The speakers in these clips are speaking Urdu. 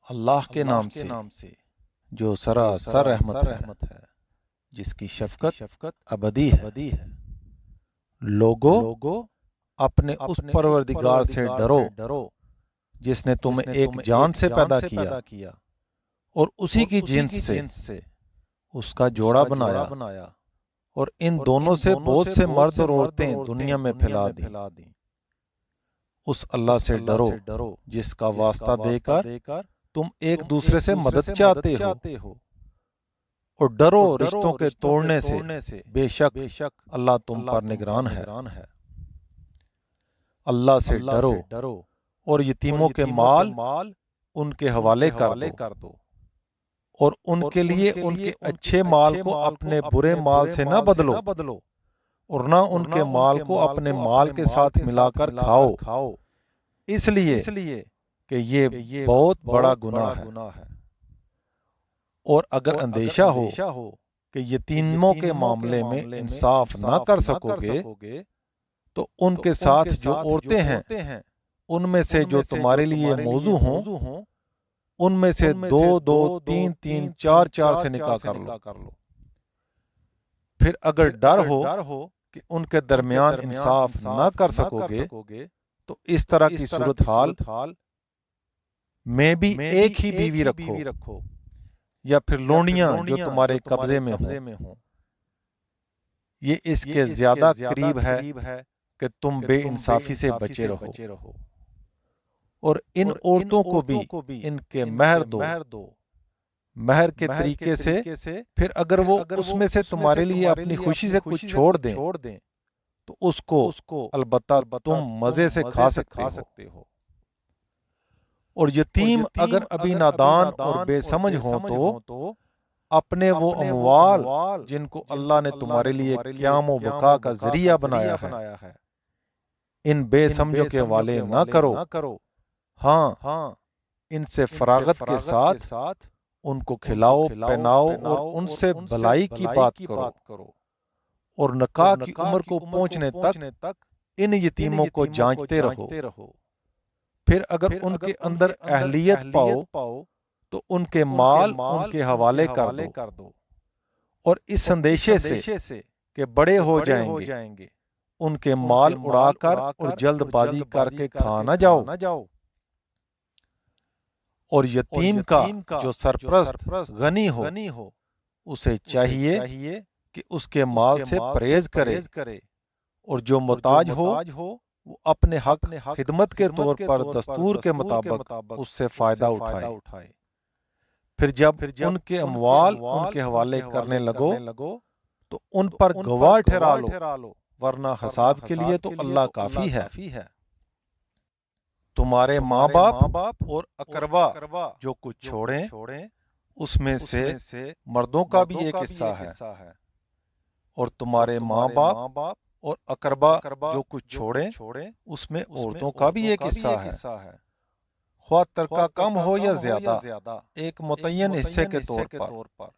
اللہ کے نام سے جو سراسر رحمت ہے، جس کی شفقت ابدی ہے۔ لوگو اپنے اس پروردگار سے ڈرو جس نے تمہیں ایک جان سے پیدا کیا اور اسی کی جنس سے اس کا جوڑا بنایا، اور ان دونوں سے بہت سے مرد اور عورتیں دنیا میں پھیلا دیں۔ اس اللہ سے ڈرو جس کا واسطہ دے کر تم ایک دوسرے سے مدد چاہتے ہو، اور ڈرو رشتوں کے توڑنے سے، بے شک اللہ تم پر نگران ہے۔ اللہ سے ڈرو اور یتیموں کے مال ان کے حوالے کر دو، اور ان کے لیے ان کے اچھے مال کو اپنے برے مال سے نہ بدلو، اور نہ ان کے مال کو اپنے مال کے ساتھ ملا کر کھاؤ، اس لیے کہ یہ بہت بڑا گناہ ہے۔ اور اگر اندیشہ ہو کہ یتیموں کے معاملے میں انصاف نہ کر سکو گے تو ان کے ساتھ جو عورتیں ہیں ان میں سے جو تمہارے لیے موزوں ہوں ان میں سے 2 3 4 سے نکاح کر لو۔ پھر اگر ڈر ہو کہ ان کے درمیان انصاف نہ کر سکو گے تو اس طرح کی صورتحال میں بھی ایک ہی بیوی رکھو، یا پھر لونڈیاں جو تمہارے قبضے میں ہوں۔ یہ اس کے زیادہ قریب ہے کہ تم بے انصافی سے بچے رہو، اور ان عورتوں کو بھی ان کے مہر دو مہر کے طریقے سے۔ پھر اگر وہ اس میں سے تمہارے لیے اپنی خوشی سے کچھ چھوڑ دیں تو اس کو البتہ تم مزے سے کھا سکتے ہو۔ اور یتیم اگر ابھی نادان اور بے سمجھ ہوں تو اپنے وہ اموال جن کو اللہ نے تمہارے لیے قیام و بقا کا ذریعہ بنایا ہے، ان بے سمجھوں کے حوالے نہ کرو، ہاں ان سے فراغت کے ساتھ ان کو کھلاؤ پہناؤ اور ان سے بھلائی کی بات کرو، اور نکاح کی عمر کو پہنچنے تک ان یتیموں کو جانچتے رہو۔ پھر اگر ان کے اندر اہلیت پاؤ تو ان کے مال ان کے حوالے کر دو، اور اس اندیشے سے کہ بڑے ہو جائیں گے ان کے مال اڑا کر اور جلد بازی کر کے کھا نہ جاؤ۔ اور یتیم کا جو سرپرست غنی ہو اسے چاہیے کہ اس کے مال سے پرہیز کرے، اور جو محتاج ہو وہ اپنے حق خدمت کے طور پر دستور کے مطابق اس سے فائدہ اٹھائے۔ پھر جب ان کے اموال ان کے حوالے کرنے لگو تو ان پر گواہ ٹھہرا لو، ورنہ حساب کے لیے تو اللہ کافی ہے۔ تمہارے ماں باپ اور اقربا جو کچھ چھوڑیں اس میں سے مردوں کا بھی ایک حصہ ہے، اور تمہارے ماں باپ اور اقربا جو کچھ چھوڑیں اس میں عورتوں کا بھی ایک حصہ ہے، خواہ ترکہ کم ہو یا زیادہ، ایک متعین حصے کے طور پر۔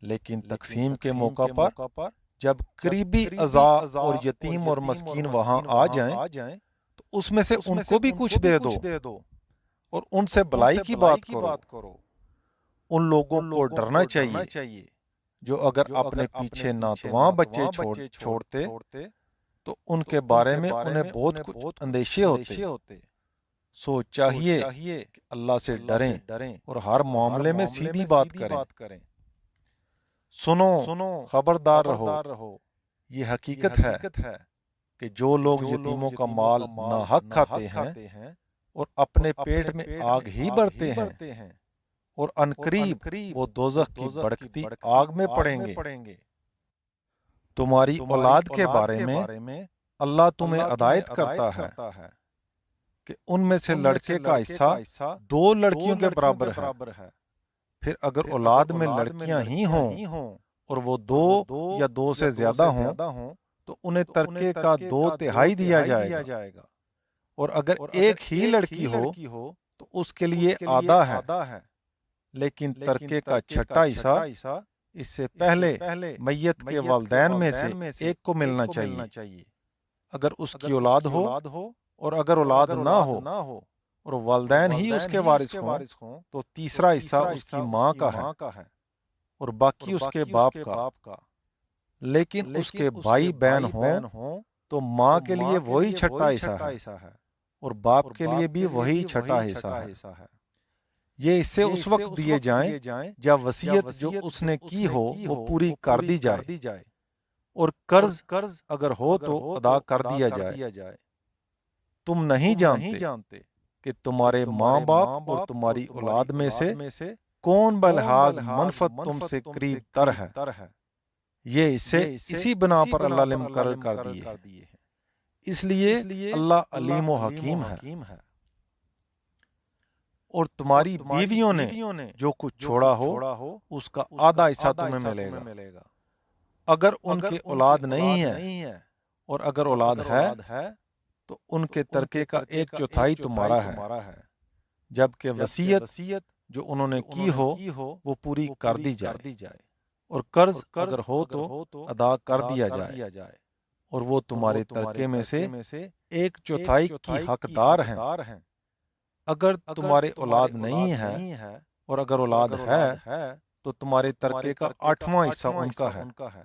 لیکن تقسیم کے موقع پر جب قریبی اعضاء اور یتیم اور مسکین وہاں آ جائیں تو اس میں سے ان کو بھی کچھ دے دو، اور ان سے بھلائی کی بات کرو۔ ان لوگوں کو ڈرنا چاہیے جو اگر اپنے پیچھے ناتواں بچے چھوڑتے تو ان کے بارے میں انہیں بہت کچھ اندیشے ہوتے۔ سو چاہیے کہ اللہ سے ڈریں اور ہر معاملے میں سیدھی بات کریں۔ سنو خبردار رہو، یہ حقیقت ہے کہ جو لوگ یتیموں کا مال ناحق کھاتے ہیں اور اپنے پیٹ میں آگ ہی بھرتے ہیں، اور عنقریب وہ دوزخ کی بھڑکتی آگ میں پڑیں گے۔ تمہاری اولاد کے بارے میں اللہ تمہیں ہدایت کرتا ہے کہ ان میں سے لڑکے کا حصہ 2 لڑکیوں کے برابر ہے۔ پھر اگر اولاد میں لڑکیاں ہی ہوں اور وہ 2 یا 2 سے زیادہ ہوں تو انہیں ترکے کا 2/3 دیا جائے گا، اور اگر ایک ہی لڑکی ہو تو اس کے لیے آدھا ہے، لیکن ترکے کا چھٹا حصہ اس سے پہلے میت کے والدین میں سے ایک کو ملنا چاہیے اگر اس کی اولاد ہو، اور اگر اولاد نہ ہو اور والدین ہی اس کے وارث ہوں تو تیسرا حصہ اس کی ماں کا ہے اور باقی اس کے باپ کا۔ لیکن اس کے بھائی بہن ہوں تو ماں کے لیے وہی چھٹا حصہ ہے اور باپ کے لیے بھی وہی چھٹا حصہ ہے۔ یہ حصے اس وقت دیے جائیں جب وصیت جو اس نے کی ہو وہ پوری کر دی جائے اور قرض اگر ہو تو ادا کر دیا جائے۔ تم نہیں جانتے کہ تمہارے ماں باپ اور تمہاری اولاد میں سے کون بلحاظ منفعت تم سے قریب تر ہے۔ یہ اسی بنا پر اللہ نے مقرر کر دیے ہیں، اس لیے اللہ علیم و حکیم ہے۔ اور تمہاری بیویوں نے جو کچھ چھوڑا ہو اس کا آدھا حصہ تمہیں ملے گا اگر ان کے اولاد نہیں ہے، اور اگر اولاد ہے تو ان کے ترکے کا 1/4 تمہارا ہے، جبکہ وصیت جو انہوں نے کی ہو وہ پوری کر دی جائے اور قرض اگر ہو تو ادا کر دیا جائے اور وہ تمہارے ترکے میں سے 1/4 کی حقدار ہیں۔ اگر تمہارے اولاد نہیں ہے اور اگر اولاد ہے تو تمہارے ترکے کا 8واں حصہ ان کا ہے،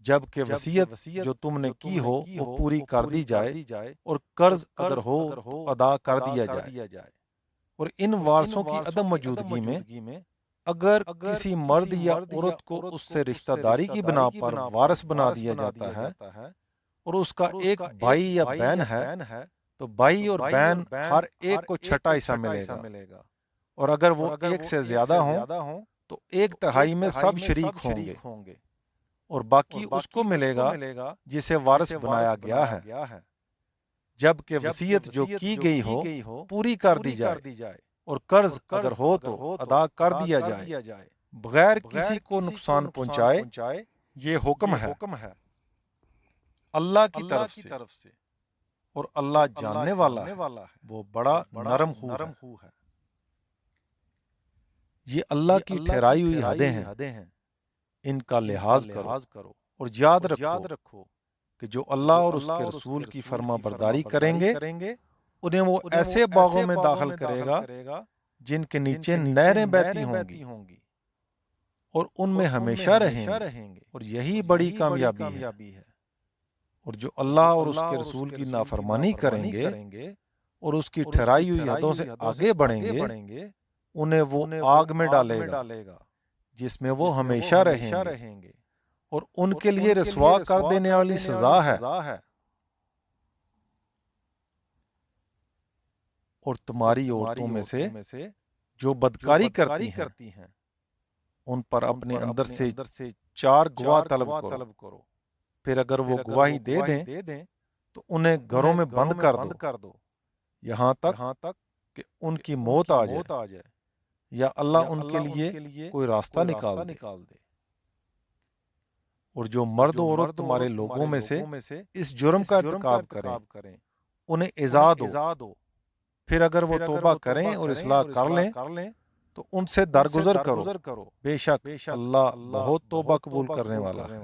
جبکہ وصیت جو تم نے کی ہو وہ پوری کر دی جائے اور قرض اگر ہو تو ادا کر دیا جائے۔ اور ان وارثوں کی عدم موجودگی میں اگر کسی مرد یا عورت کو اس سے رشتہ داری کی بنا پر وارث بنا دیا جاتا ہے اور اس کا ایک بھائی یا بہن ہے تو بھائی اور بہن ہر ایک کو چھٹا حصہ ملے گا، اور اگر وہ ایک سے زیادہ ہوں تو 1/3 میں سب شریک ہوں گے اور باقی اس کو ملے گا جسے وارث بنایا گیا ہے، جبکہ وصیت جو کی گئی ہو پوری کر دی جائے اور قرض اگر ہو تو ادا کر دیا جائے بغیر کسی کو نقصان پہنچائے۔ یہ حکم ہے اللہ کی طرف سے اور اللہ جاننے والا ہے، وہ بڑا نرم خو ہے۔ یہ اللہ کی ٹھہرائی ہوئی حدیں ہیں، ان کا لحاظ کرو اور یاد رکھو کہ جو اللہ اور اس کے رسول کی فرما برداری کریں گے انہیں وہ ایسے باغوں میں داخل کرے گا جن کے نیچے نہریں بہتی ہوں گی اور ان میں ہمیشہ رہیں گے، اور یہی بڑی کامیابی ہے۔ اور جو اللہ اور اس کے رسول کی نافرمانی کریں گے اور اس کی ٹھہرائی ہوئی حدوں سے آگے بڑھیں گے انہیں وہ آگ میں ڈالے گا جس میں وہ ہمیشہ رہیں گے، اور ان کے لیے رسوا کر دینے والی سزا ہے۔ اور تمہاری عورتوں میں سے جو بدکاری کرتی ہیں ان پر اپنے اندر سے 4 گواہ طلب کرو، پھر اگر وہ گواہی دے دیں تو انہیں گھروں میں بند کر دو یہاں تک کہ ان کی موت آ جائے یا اللہ ان کے لیے کوئی راستہ نکال دے۔ اور جو مرد و عورت تمہارے لوگوں میں سے اس جرم کا ارتکاب کریں انہیں ایذا دو، پھر اگر وہ توبہ کریں اور اصلاح کر لیں تو ان سے درگزر کرو، بے شک اللہ بہت توبہ قبول کرنے والا ہے،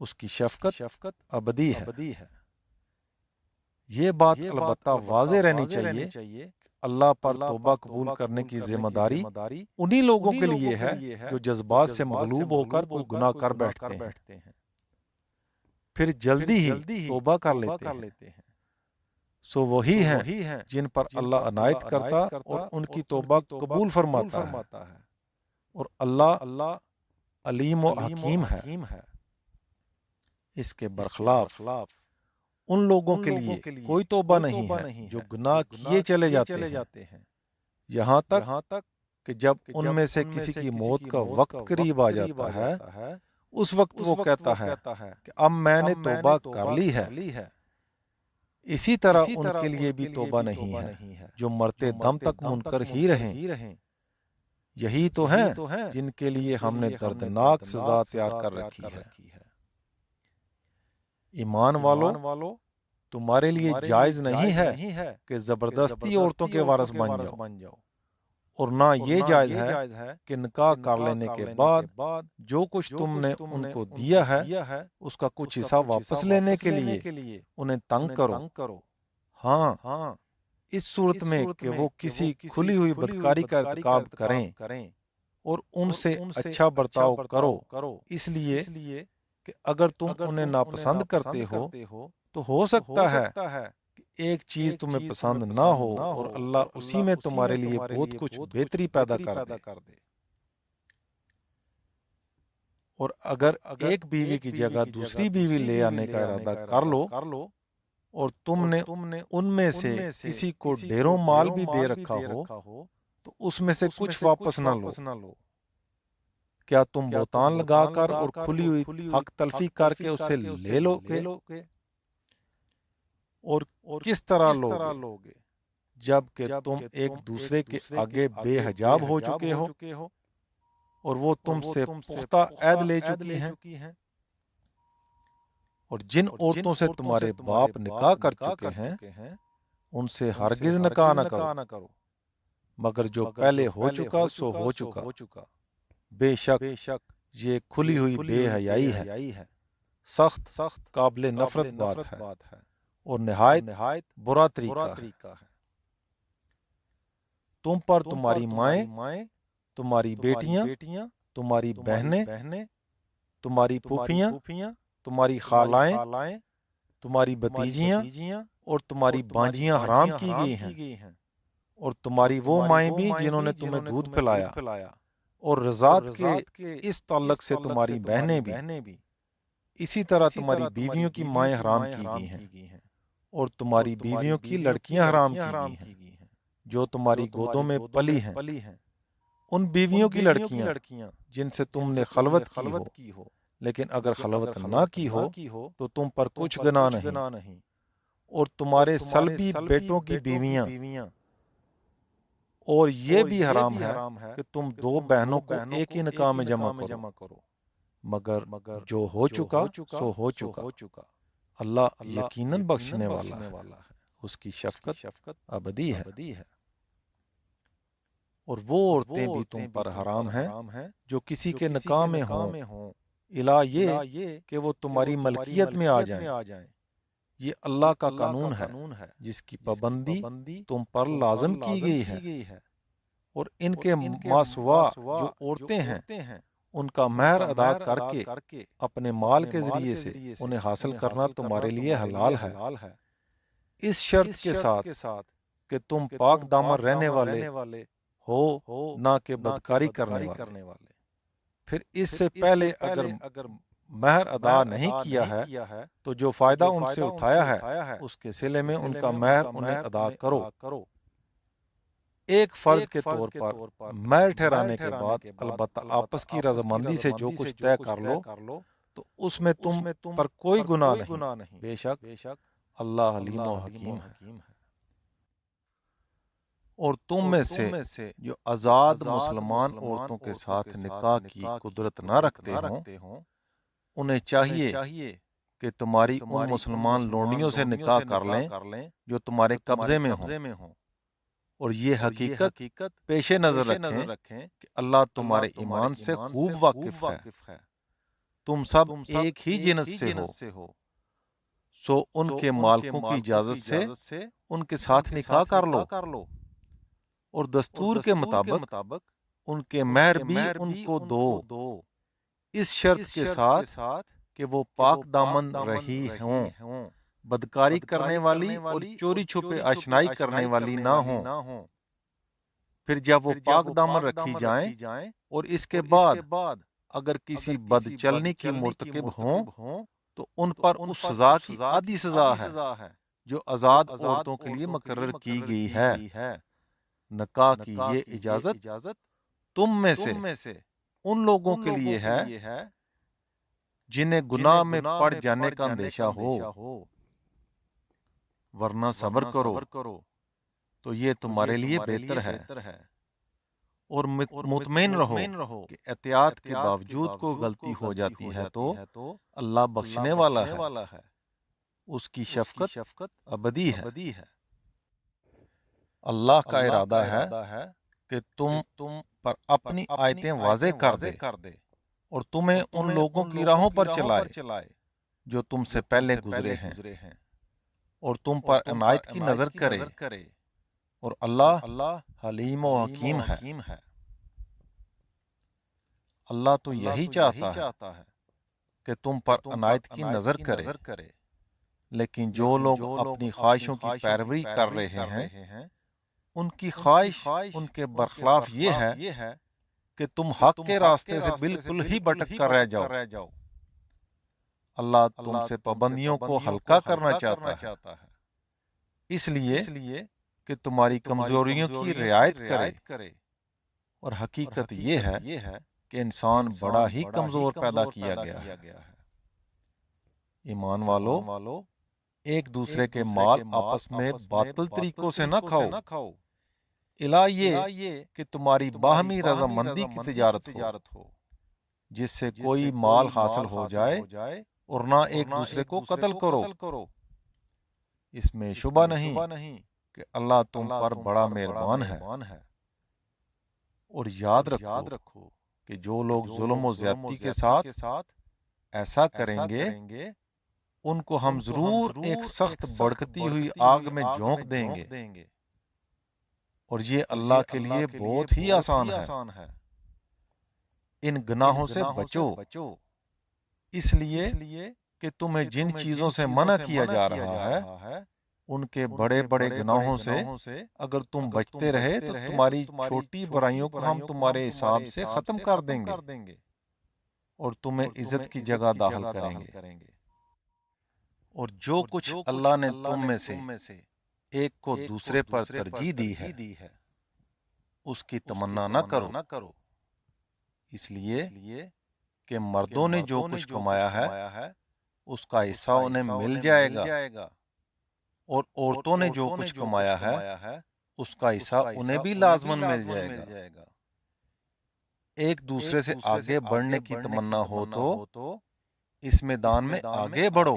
اس کی شفقت ابدی ہے۔ یہ بات البتہ واضح رہنی چاہیے اللہ پر توبہ قبول کرنے کی ذمہ داری انہی لوگوں کے لیے ہے جو جذبات سے مغلوب ہو کر کوئی گناہ کر بیٹھتے ہیں پھر جلدی ہی توبہ کر لیتے ہیں، سو وہی ہیں جن پر اللہ عنایت کرتا اور ان کی توبہ قبول فرماتا ہے، اور اللہ علیم و حکیم ہے۔ اس کے برخلاف ان لوگوں کے لیے کوئی توبہ نہیں ہے جو گناہ کیے چلے جاتے ہیں یہاں تک کہ جب ان میں سے کسی کی موت کا وقت قریب آ جاتا ہے اس وقت وہ کہتا ہے کہ اب میں نے توبہ کر لی ہے۔ اسی طرح ان کے لیے بھی توبہ نہیں ہے جو مرتے دم تک منکر ہی رہیں۔ یہی تو ہیں جن کے لیے ہم نے دردناک سزا تیار کر رکھی ہے۔ ایمان والو تمہارے لیے جائز نہیں ہے کہ زبردستی عورتوں کے وارث بن جاؤ، اور نہ یہ جائز ہے کہ نکاح کر لینے کے بعد جو کچھ تم نے ان کو دیا ہے اس کا کچھ حصہ واپس لینے کے لیے انہیں تنگ کرو۔ ہاں اس صورت میں کہ وہ کسی کھلی ہوئی بدکاری کا ارتکاب کریں اور ان سے اچھا برتاؤ کرو، اس لیے کہ اگر تم انہیں ناپسند کرتے ہو تو ہو سکتا ہے کہ ایک چیز تمہیں پسند نہ ہو اور اللہ اسی میں تمہارے لیے بہت کچھ بہتری پیدا کر دے۔ اور اگر ایک بیوی کی جگہ دوسری بیوی لے آنے کا ارادہ کر لو اور تم نے ان میں سے کسی کو ڈھیروں مال بھی دے رکھا ہو تو اس میں سے کچھ واپس نہ لو۔ کیا تم بہتان لگا کر اور کھلی ہوئی حق تلفی کر کے اسے لے لو گے؟ اور کس طرح لوگے جب کہ تم ایک دوسرے کے آگے بے حجاب ہو چکے ہو اور وہ تم سے پختہ عہد لے چکی ہیں؟ اور جن عورتوں سے تمہارے باپ نکاح کر چکے ہیں ان سے ہرگز نکاح نہ کرو، مگر جو پہلے ہو چکا سو ہو چکا، بے شک یہ کھلی ہوئی بے حیائی ہے، سخت قابل نفرت بات ہے اور نہایت برا طریقہ ہے۔ تم پر تمہاری مائیں، تمہاری بیٹیاں، تمہاری بہنیں، تمہاری پھوپھیاں، تمہاری خالائیں، تمہاری بھتیجیاں اور تمہاری بانجیاں حرام کی گئی ہیں، اور تمہاری وہ مائیں بھی جنہوں نے تمہیں دودھ پلایا، اور رضاعت کے اس تعلق سے تمہاری بہنیں بھی، اسی طرح تمہاری بیویوں کی مائیں حرام کی گئی ہیں، اور تمہاری بیویوں کی لڑکیاں حرام کی گئی ہیں جو تمہاری گودوں میں پلی ہیں، ان بیویوں کی لڑکیاں جن سے تم نے خلوت کی ہو، لیکن اگر خلوت نہ کی ہو تو تم پر کچھ گناہ نہیں، اور تمہارے سلبی بیٹوں کی بیویاں، اور یہ بھی حرام ہے کہ تم دو بہنوں کو ایک ہی نکاح میں جمع کرو، مگر جو ہو چکا سو ہو چکا، اللہ یقیناً بخشنے والا ہے، اس کی شفقت ابدی ہے۔ اور وہ عورتیں بھی تم پر حرام ہیں جو کسی کے نکاح میں ہوں، الا یہ کہ وہ تمہاری ملکیت میں آ جائیں، یہ اللہ کا قانون ہے جس کی پابندی تم پر لازم کی گئی ہے، اور ان کے ماسوا جو عورتیں ہیں ان کا مہر ادا کر کے اپنے مال کے ذریعے سے انہیں حاصل کرنا تمہارے لیے حلال ہے، اس شرط کے ساتھ کہ تم پاک دامن رہنے والے ہو، نہ کہ بدکاری کرنے والے۔ پھر اس سے پہلے اگر مہر ادا نہیں کیا ہے تو جو فائدہ ان سے اٹھایا ہے اس کے صلے میں ان کا مہر انہیں ادا کرو۔ ایک فرض کے طور پر مہر ٹھہرانے کے بعد البتہ آپس کی رضامندی سے جو کچھ طے کر لو تو اس میں تم پر کوئی گناہ نہیں، بے شک اللہ علیم و حکیم ہے۔ اور تم میں سے جو آزاد مسلمان عورتوں کے ساتھ نکاح کی قدرت نہ رکھتے ہوں انہیں چاہیے کہ تمہاری ان مسلمان لونڈیوں سے نکاح کر لیں جو تمہارے قبضے میں ہوں، اور یہ حقیقت پیش نظر رکھیں کہ اللہ تمہارے ایمان سے خوب واقف ہے، تم سب ایک ہی جنس سے ہو، سو ان کے مالکوں کی اجازت سے ان کے ساتھ نکاح کر لو، اور دستور کے مطابق ان کے مہر بھی ان کو دو، اس شرط کے ساتھ کہ وہ پاک دامن رہی ہوں، بدکاری کرنے والی اور چوری چھپے آشنائی کرنے والی نہ ہوں۔ پھر جب وہ پاک دامن رکھی جائیں اور اس کے بعد اگر کسی بد چلنی کی مرتکب ہوں تو ان پر اس سزا کی آدھی سزا ہے جو آزاد عورتوں کے لیے مقرر کی گئی ہے۔ نکاح کی یہ اجازت تم میں سے ان لوگوں کے لیے ہے جنہیں گناہ میں پڑ جانے کا اندیشہ ہو، ورنہ صبر کرو تو یہ تمہارے لیے بہتر ہے، اور مطمئن رہو کہ احتیاط کے باوجود کو غلطی ہو جاتی ہے تو اللہ بخشنے والا ہے، اس کی شفقت ابدی ہے۔ اللہ کا ارادہ ہے کہ تم پر اپنی آیتیں واضح کر دے اور تمہیں ان لوگوں کی راہوں پر چلائے جو تم سے پہلے گزرے ہیں، اور تم پر عنایت کی نظر کرے اور اللہ حلیم و حکیم ہے۔ اللہ تو یہی چاہتا ہے کہ تم پر عنایت کی نظر کرے، لیکن جو لوگ اپنی خواہشوں کی پیروی کر رہے ہیں ان کی خواہش ان کے برخلاف یہ ہے کہ تم حق کے راستے سے بالکل ہی بھٹک کر رہ جاؤ۔ اللہ تم سے پابندیوں کو ہلکا کرنا چاہتا ہے، اس لیے کہ تمہاری کمزوریوں کی رعایت کرے، اور حقیقت یہ ہے کہ انسان بڑا ہی کمزور پیدا کیا گیا ہے۔ ایمان والو، ایک دوسرے کے مال آپس میں باطل طریقوں سے نہ کھاؤ، الا یہ کہ تمہاری باہمی رضامندی کی تجارت ہو، جس سے کوئی مال حاصل ہو جائے، اور نہ ایک دوسرے کو قتل کرو۔ اس میں شبہ نہیں کہ اللہ تم پر بڑا مہربان ہے۔ اور یاد رکھو کہ جو لوگ ظلم و زیادتی کے ساتھ ایسا کریں گے ان کو ہم ضرور ایک سخت بھڑکتی ہوئی آگ میں جھونک دیں گے، اور یہ اللہ کے لیے بہت ہی آسان ہے۔ ان گناہوں سے بچو، اس لیے کہ تمہیں جن چیزوں سے منع کیا جا رہا ہے ان کے بڑے بڑے گناہوں سے اگر تم بچتے رہے تو تمہاری چھوٹی برائیوں کو ہم تمہارے حساب سے ختم کر دیں گے اور تمہیں عزت کی جگہ داخل کریں گے۔ اور جو کچھ اللہ نے تم میں سے ایک کو دوسرے پر ترجیح دی ہے اس کی تمنا نہ کرو، اس لیے کہ مردوں نے جو کچھ کمایا ہے اس کا حصہ انہیں مل جائے گا، اور عورتوں نے جو کچھ کمایا ہے اس کا حصہ انہیں بھی لازماً مل جائے گا۔ ایک دوسرے سے آگے بڑھنے کی تمنا ہو تو اس میدان میں آگے بڑھو،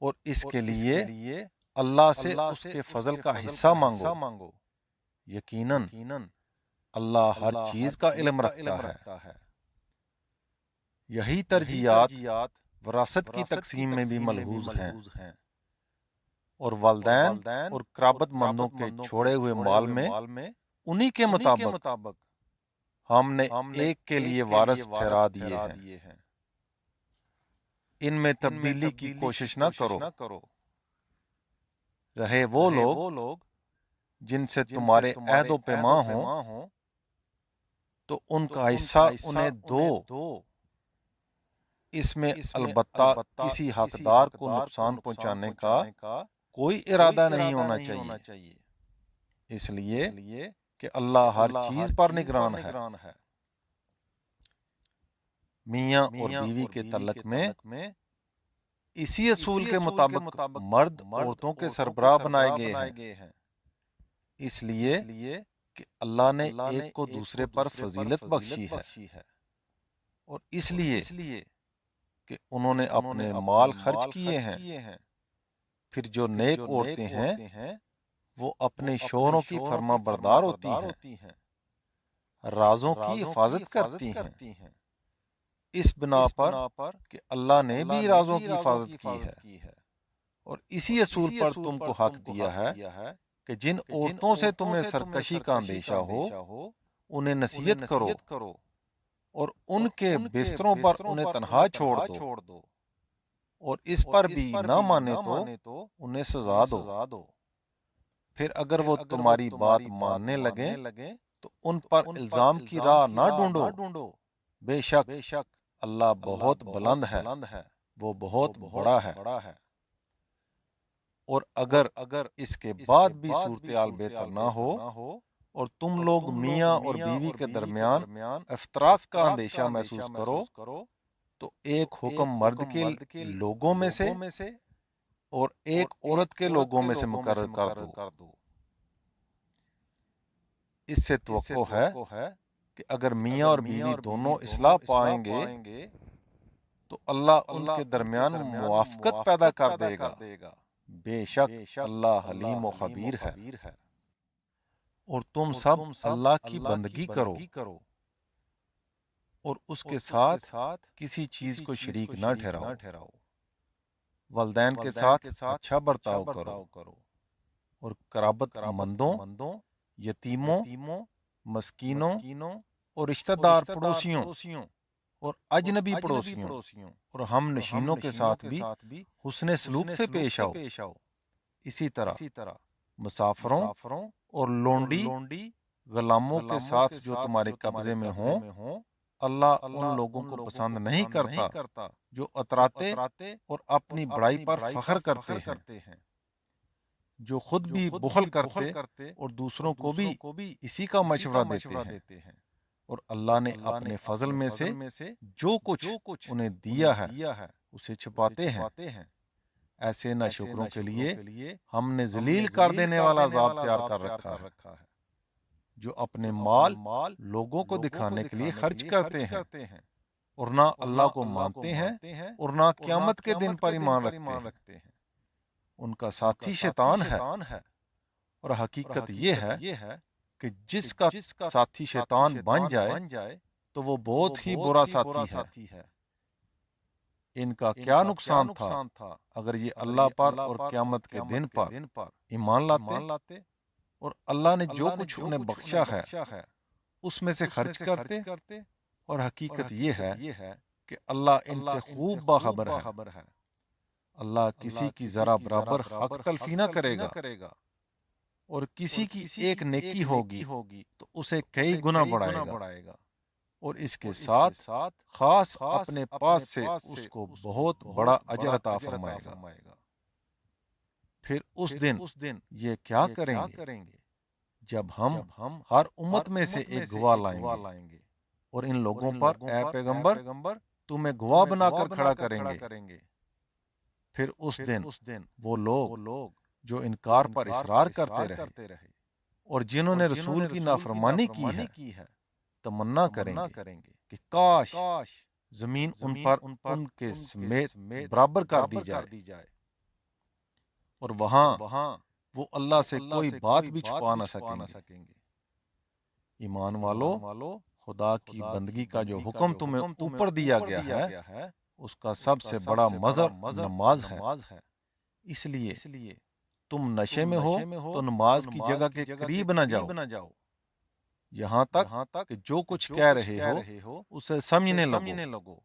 اور اس کے لیے اللہ سے اس کے فضل کا حصہ مانگو۔ یقیناً اللہ ہر چیز کا علم رکھتا ہے۔ یہی ترجیحات وراثت کی تقسیم میں بھی ملحوظ ہیں، اور والدین اور قرابت مندوں کے چھوڑے ہوئے مال میں انہی کے مطابق ہم نے ایک کے لیے وارث ٹھہرا دیے ہیں۔ ان میں تبدیلی کی کوشش نہ کرو، رہے وہ لوگ جن سے تمہارے عہد و پیمان ہوں تو ان کا حصہ انہیں دو، اس میں البتہ کسی حقدار کو نقصان پہنچانے کا کوئی ارادہ نہیں ہونا چاہیے، اس لیے کہ اللہ ہر چیز پر نگران ہے۔ میاں اور بیوی کے تعلق میں اسی اصول کے مطابق مرد عورتوں کے سربراہ بنائے گئے ہیں، اس لیے کہ اللہ نے ایک کو دوسرے پر فضیلت بخشی ہے، اور اس لیے کہ انہوں نے اپنے مال خرچ کیے ہیں۔ پھر جو نیک عورتیں ہیں وہ اپنے شوہروں کی فرما بردار ہوتی ہیں، رازوں کی حفاظت کرتی ہیں، اس بنا پر کہ اللہ نے بھی رازوں کی حفاظت کی ہے، اور اسی اصول پر تم کو حق دیا ہے کہ جن عورتوں سے تمہیں سرکشی کا اندیشہ ہو انہیں نصیحت کرو، اور ان کے بستروں پر انہیں تنہا چھوڑ دو، اور اس پر بھی نہ مانے تو انہیں سزا دو۔ پھر اگر وہ تمہاری بات ماننے لگیں تو ان پر الزام کی راہ نہ ڈھونڈو، بے شک اللہ بہت بلند ہے، وہ بہت بڑا ہے۔ اور اگر اس کے بعد بھی صورتحال بہتر نہ ہو اور تم لوگ میاں اور بیوی کے درمیان افتراق کا اندیشہ محسوس کرو تو ایک حکم مرد کے لوگوں میں سے اور ایک عورت کے لوگوں میں سے مقرر کر دو۔ اس سے توقع ہے کہ اگر میاں اور بیوی دونوں اصلاح پائیں گے تو اللہ ان کے درمیان موافقت پیدا کر دے گا، بے شک اللہ حلیم و خبیر ہے۔ اور تم سب اللہ کی بندگی کرو اور اس کے ساتھ کسی چیز کو شریک نہ ٹھہراؤ، والدین کے ساتھ اچھا برتاؤ کرو، اور قرابت مندوں، یتیموں، مسکینوں اور رشتہ دار پڑوسیوں اور اجنبی پڑوسیوں اور ہم نشینوں کے ساتھ بھی حسن سلوک سے پیش آؤ۔ اسی طرح مسافروں اور لونڈی غلاموں کے ساتھ جو تمہارے قبضے میں ہوں، اللہ ان لوگوں کو پسند نہیں کرتا جو اتراتے اور اپنی بڑائی پر فخر کرتے ہیں، جو خود بھی بخل کرتے اور دوسروں کو بھی اسی کا مشورہ دیتے ہیں، اور اللہ نے اپنے فضل میں سے جو کچھ انہیں دیا ہے اسے چھپاتے ہیں۔ ایسے ناشکروں کے لیے ہم نے ذلیل کر دینے والا عذاب تیار کر رکھا ہے، جو اپنے مال لوگوں کو دکھانے کے لیے خرچ کرتے ہیں اور نہ اللہ کو مانتے ہیں اور نہ قیامت کے دن پر ایمان رکھتے ہیں۔ ان کا ساتھی شیطان ہے، اور حقیقت یہ ہے کہ جس کا ساتھی شیطان بن جائے تو وہ بہت ہی برا ساتھی ہے۔ ان کا کیا نقصان تھا اگر یہ اللہ پر اور قیامت کے دن پر ایمان لاتے اور اللہ نے جو کچھ انہیں بخشا ہے اس میں سے خرچ کرتے، اور حقیقت یہ ہے کہ اللہ ان سے خوب باخبر ہے۔ اللہ کسی کی ذرا برابر حق تلفی نہ کرے گا، اور کسی کی ایک نیکی ہوگی تو اسے کئی گنا بڑھائے گا، اور اس کے ساتھ خاص اپنے پاس سے اس کو بہت بڑا اجر عطا فرمائے گا۔ پھر اس دن یہ کیا کریں گے جب ہم ہر امت میں سے ایک گواہ لائیں گے، اور ان لوگوں پر اے پیغمبر تمہیں گواہ بنا کر کھڑا کریں گے۔ پھر اس دن وہ لوگ جو انکار پر اصرار کرتے رہے اور جنہوں نے رسول کی نافرمانی کی ہے تمنا کریں گے کہ کاش زمین ان پر ان کے سمیت برابر کر دی جائے، اور وہاں وہ اللہ سے کوئی بات بھی چھپا نہ سکیں گے۔ ایمان والو، خدا کی بندگی کا جو حکم تمہیں اوپر دیا گیا ہے اس کا سب سے بڑا مظہر نماز ہے، اس لیے تم نشے میں ہو تو نماز کی جگہ کے قریب نہ جاؤ، یہاں تک کہ جو کچھ کہہ رہے ہو اسے سمجھنے لگو،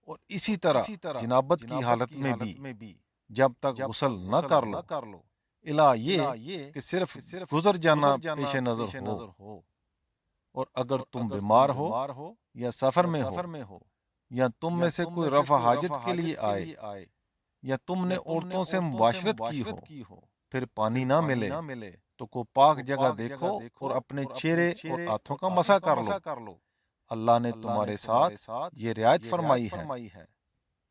اور اسی طرح جنابت کی حالت میں بھی جب تک غسل نہ کر لو، الا یہ کہ صرف گزر جانا پیش نظر ہو، اور اگر تم بیمار ہو یا سفر میں ہو یا تم میں سے کوئی رفع حاجت کے لیے آئے یا تم نے عورتوں سے مباشرت کی ہو، پھر پانی نہ ملے تو کو پاک جگہ دیکھو اور اپنے چہرے اور ہاتھوں کا مسح کر لو، اللہ نے تمہارے ساتھ یہ رعایت فرمائی ہے،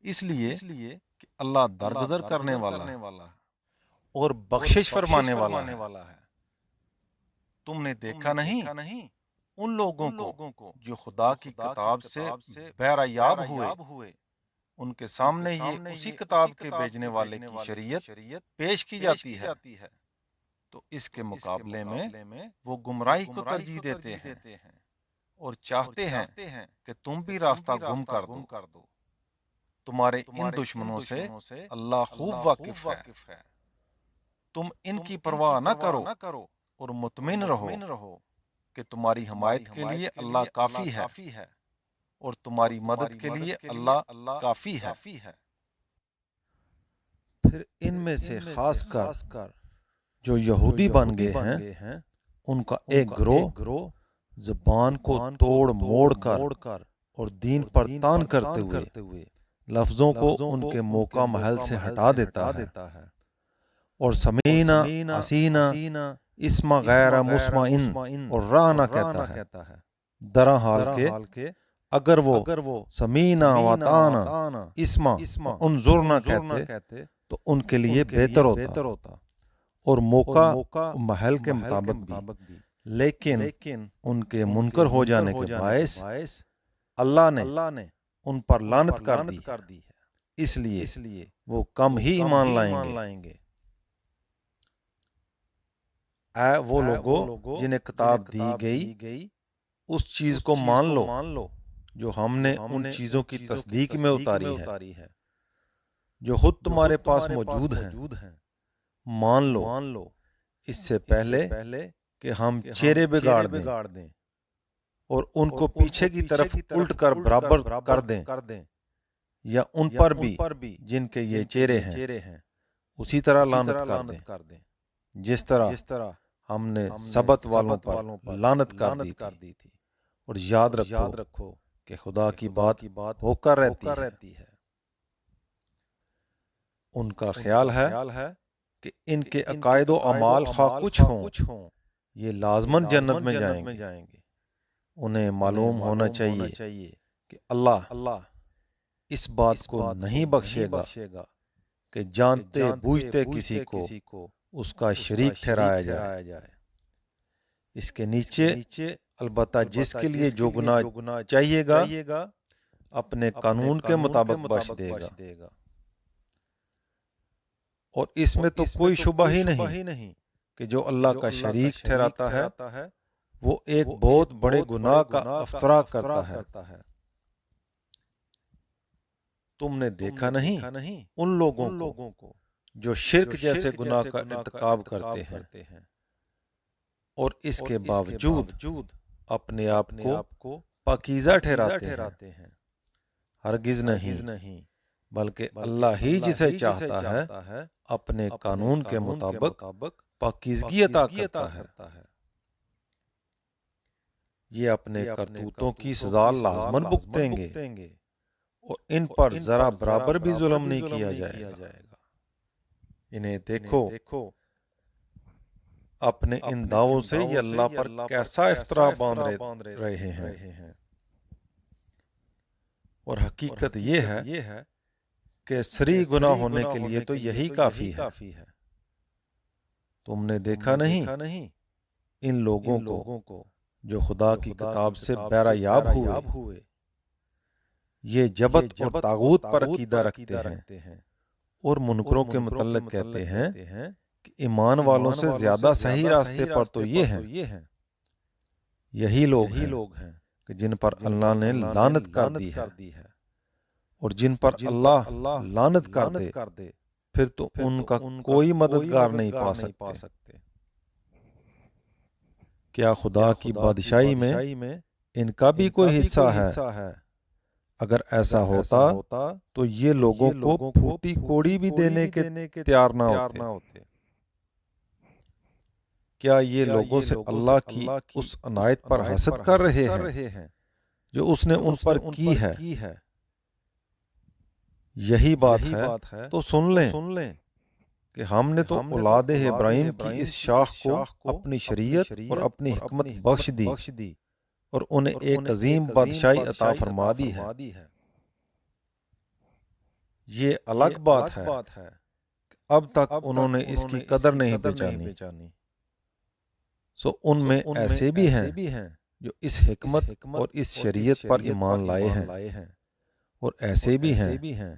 اس لیے کہ اللہ درگزر کرنے والا ہے اور بخشش فرمانے والا ہے۔ تم نے دیکھا نہیں ان لوگوں کو جو خدا کی کتاب سے بہرایاب ہوئے، ان کے سامنے یہ اسی کتاب کے بھیجنے والے کی شریعت پیش کی جاتی ہے، تو اس کے مقابلے میں وہ گمراہی کو ترجیح دیتے ہیں اور چاہتے ہیں کہ تم بھی راستہ گم کر دو۔ تمہارے ان دشمنوں سے اللہ خوب واقف ہے، تم ان کی پرواہ نہ کرو اور مطمئن رہو کہ تمہاری حمایت کے لیے اللہ کافی ہے، اور تمہاری مدد کے لیے اللہ کافی ہے۔ پھر ان میں سے خاص کر جو یہودی بن گئے ہیں ان کا ایک گروہ زبان کو توڑ موڑ کر اور دین پر تان کرتے ہوئے لفظوں کو ان کے موقع محل سے ہٹا دیتا ہے، اور سمینا حسینا اسما غیر مسمعن اور رانا کہتا ہے، درا حال کے اگر وہ سمینا وطانا اسما انظرنا کہتے تو ان کے لیے بہتر ہوتا، اور موقع محل کے مطابق بھی، لیکن ان کے منکر ہو جانے کے باعث اللہ نے ان پر لعنت کر دی ہے، اس لیے وہ کم ہی ایمان لائیں گے۔ اے وہ لوگو جنہیں کتاب دی گئی اس چیز کو مان لو جو ہم نے ان چیزوں کی تصدیق میں اتاری ہے جو خود تمہارے پاس موجود ہیں، مان لو اس سے پہلے کہ ہم چہرے بگاڑ دیں اور ان کو پیچھے کی طرف الٹ کر برابر کر دیں، یا ان پر بھی جن کے یہ چہرے ہیں اسی طرح لعنت کر دیں جس طرح ہم نے سبت والوں پر لعنت کر دی تھی۔ اور یاد رکھو کہ خدا کی بات ہو کر رہتی ہے۔ ان کا خیال ہے کہ ان کے عقائد و اعمال خواہ کچھ ہوں یہ لازماً جنت میں جائیں گے۔ انہیں معلوم ہونا چاہیے کہ اللہ اس بات کو نہیں بخشے گا کہ جانتے بوجھتے کسی کو اس کا شریک ٹھہرایا جائے۔ اس کے نیچے البتہ جس کے لیے جو گناہ چاہیے گا اپنے قانون کے مطابق بخش دے گا، اور اس میں تو کوئی شبہ ہی نہیں کہ جو اللہ کا شریک ٹھہراتا ہے وہ ایک بہت بڑے گناہ کا افترا کرتا ہے۔ تم نے دیکھا نہیں ان لوگوں کو جو شرک جیسے گناہ کا ارتکاب کرتے ہیں اور اس کے باوجود اپنے آپ کو پاکیزہ ٹھہراتے ہیں؟ ہرگز نہیں، بلکہ اللہ ہی جسے چاہتا ہے اپنے قانون کے مطابق پاکیزگی عطا کرتا ہے۔ یہ اپنے کرتوتوں کی سزا لازماً بھگتیں گے اور ان پر ذرا برابر بھی ظلم نہیں کیا جائے گا۔ انہیں دیکھو اپنے ان دعووں سے یہ اللہ پر کیسا افترا باندھ رہے ہیں، اور حقیقت یہ ہے کہ سری گناہ ہونے کے لیے تو یہی کافی ہے۔ تم نے دیکھا نہیں ان لوگوں کو جو خدا کی کتاب سے بہرہ یاب ہوئے، یہ جبت اور طاغوت پر عقیدہ رکھتے ہیں اور منکروں کے متعلق کہتے ہیں کہ ایمان والوں سے زیادہ صحیح راستے پر تو یہ ہیں۔ یہی لوگ ہیں کہ جن پر اللہ نے لعنت کر دی ہے، اور جن پر اللہ لعنت کر دے پھر تو ان کا کوئی مددگار نہیں پا سکتے۔ کیا خدا کی بادشاہی میں ان کا بھی کوئی حصہ ہے؟ اگر ایسا ہوتا تو یہ لوگوں کو پھوٹی کوڑی بھی دینے کے تیار نہ ہوتے۔ کیا یہ لوگوں سے اللہ کی اس عنایت پر حسد کر رہے ہیں جو اس نے ان پر کی ہے؟ یہی بات ہے تو سن لیں کہ ہم نے تو اولاد ابراہیم کی اس شاخ کو اپنی شریعت اور اپنی حکمت بخش دی اور انہیں ایک عظیم بادشاہی عطا فرما دی ہے۔ یہ الگ بات ہے کہ اب تک انہوں نے اس کی قدر نہیں پہچانی، سو ان میں ایسے بھی ہیں جو اس حکمت اور اس شریعت پر ایمان لائے ہیں، اور ایسے بھی ہیں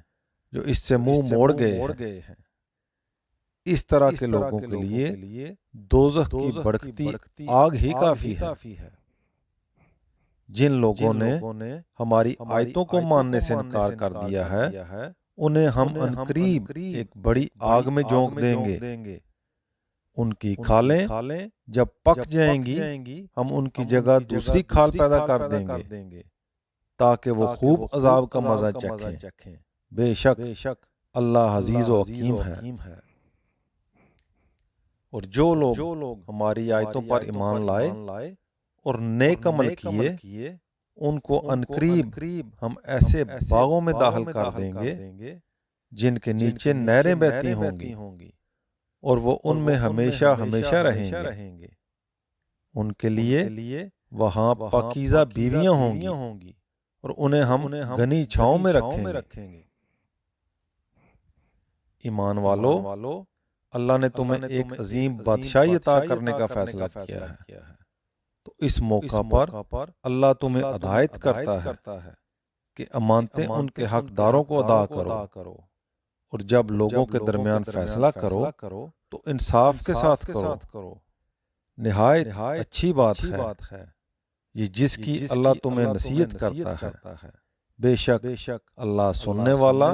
جو اس سے منہ موڑ گئے ہیں۔ اس طرح کے لوگوں کے لیے دوزخ کی بھڑکتی آگ ہی کافی ہے۔ جن لوگوں نے ہماری آیتوں کو ماننے سے انکار کر دیا ہے انہیں ہم عنقریب ایک بڑی آگ میں جھونک دیں گے۔ ان کی کھالیں جب پک جائیں گی ہم ان کی جگہ دوسری کھال پیدا کر دیں گے تاکہ وہ خوب عذاب کا مزہ چکھیں۔ بے شک اللہ عزیز و حکیم ہے۔ اور جو لوگ ہماری آیتوں پر ایمان لائے اور نیک عمل کیے ان کو عنقریب ہم ایسے باغوں میں داخل کر دیں گے جن کے نیچے نہریں بہتی ہوں گی، اور وہ ان میں ہمیشہ رہیں گے۔ ان کے لیے وہاں پاکیزہ بیویاں ہوں گی اور انہیں ہم گھنی چھاؤں میں رکھیں گے۔ ایمان والو، اللہ نے تمہیں ایک عظیم بادشاہی عطا کرنے کا فیصلہ کیا ہے، تو اس موقع پر اللہ تمہیں ہدایت کرتا ہے کہ امانتیں ان کے حقداروں کو ادا کرو، اور جب لوگوں کے درمیان فیصلہ کرو تو انصاف کے ساتھ کرو۔ نہایت اچھی بات ہے یہ جس کی اللہ تمہیں نصیحت کرتا ہے۔ بے شک اللہ سننے والا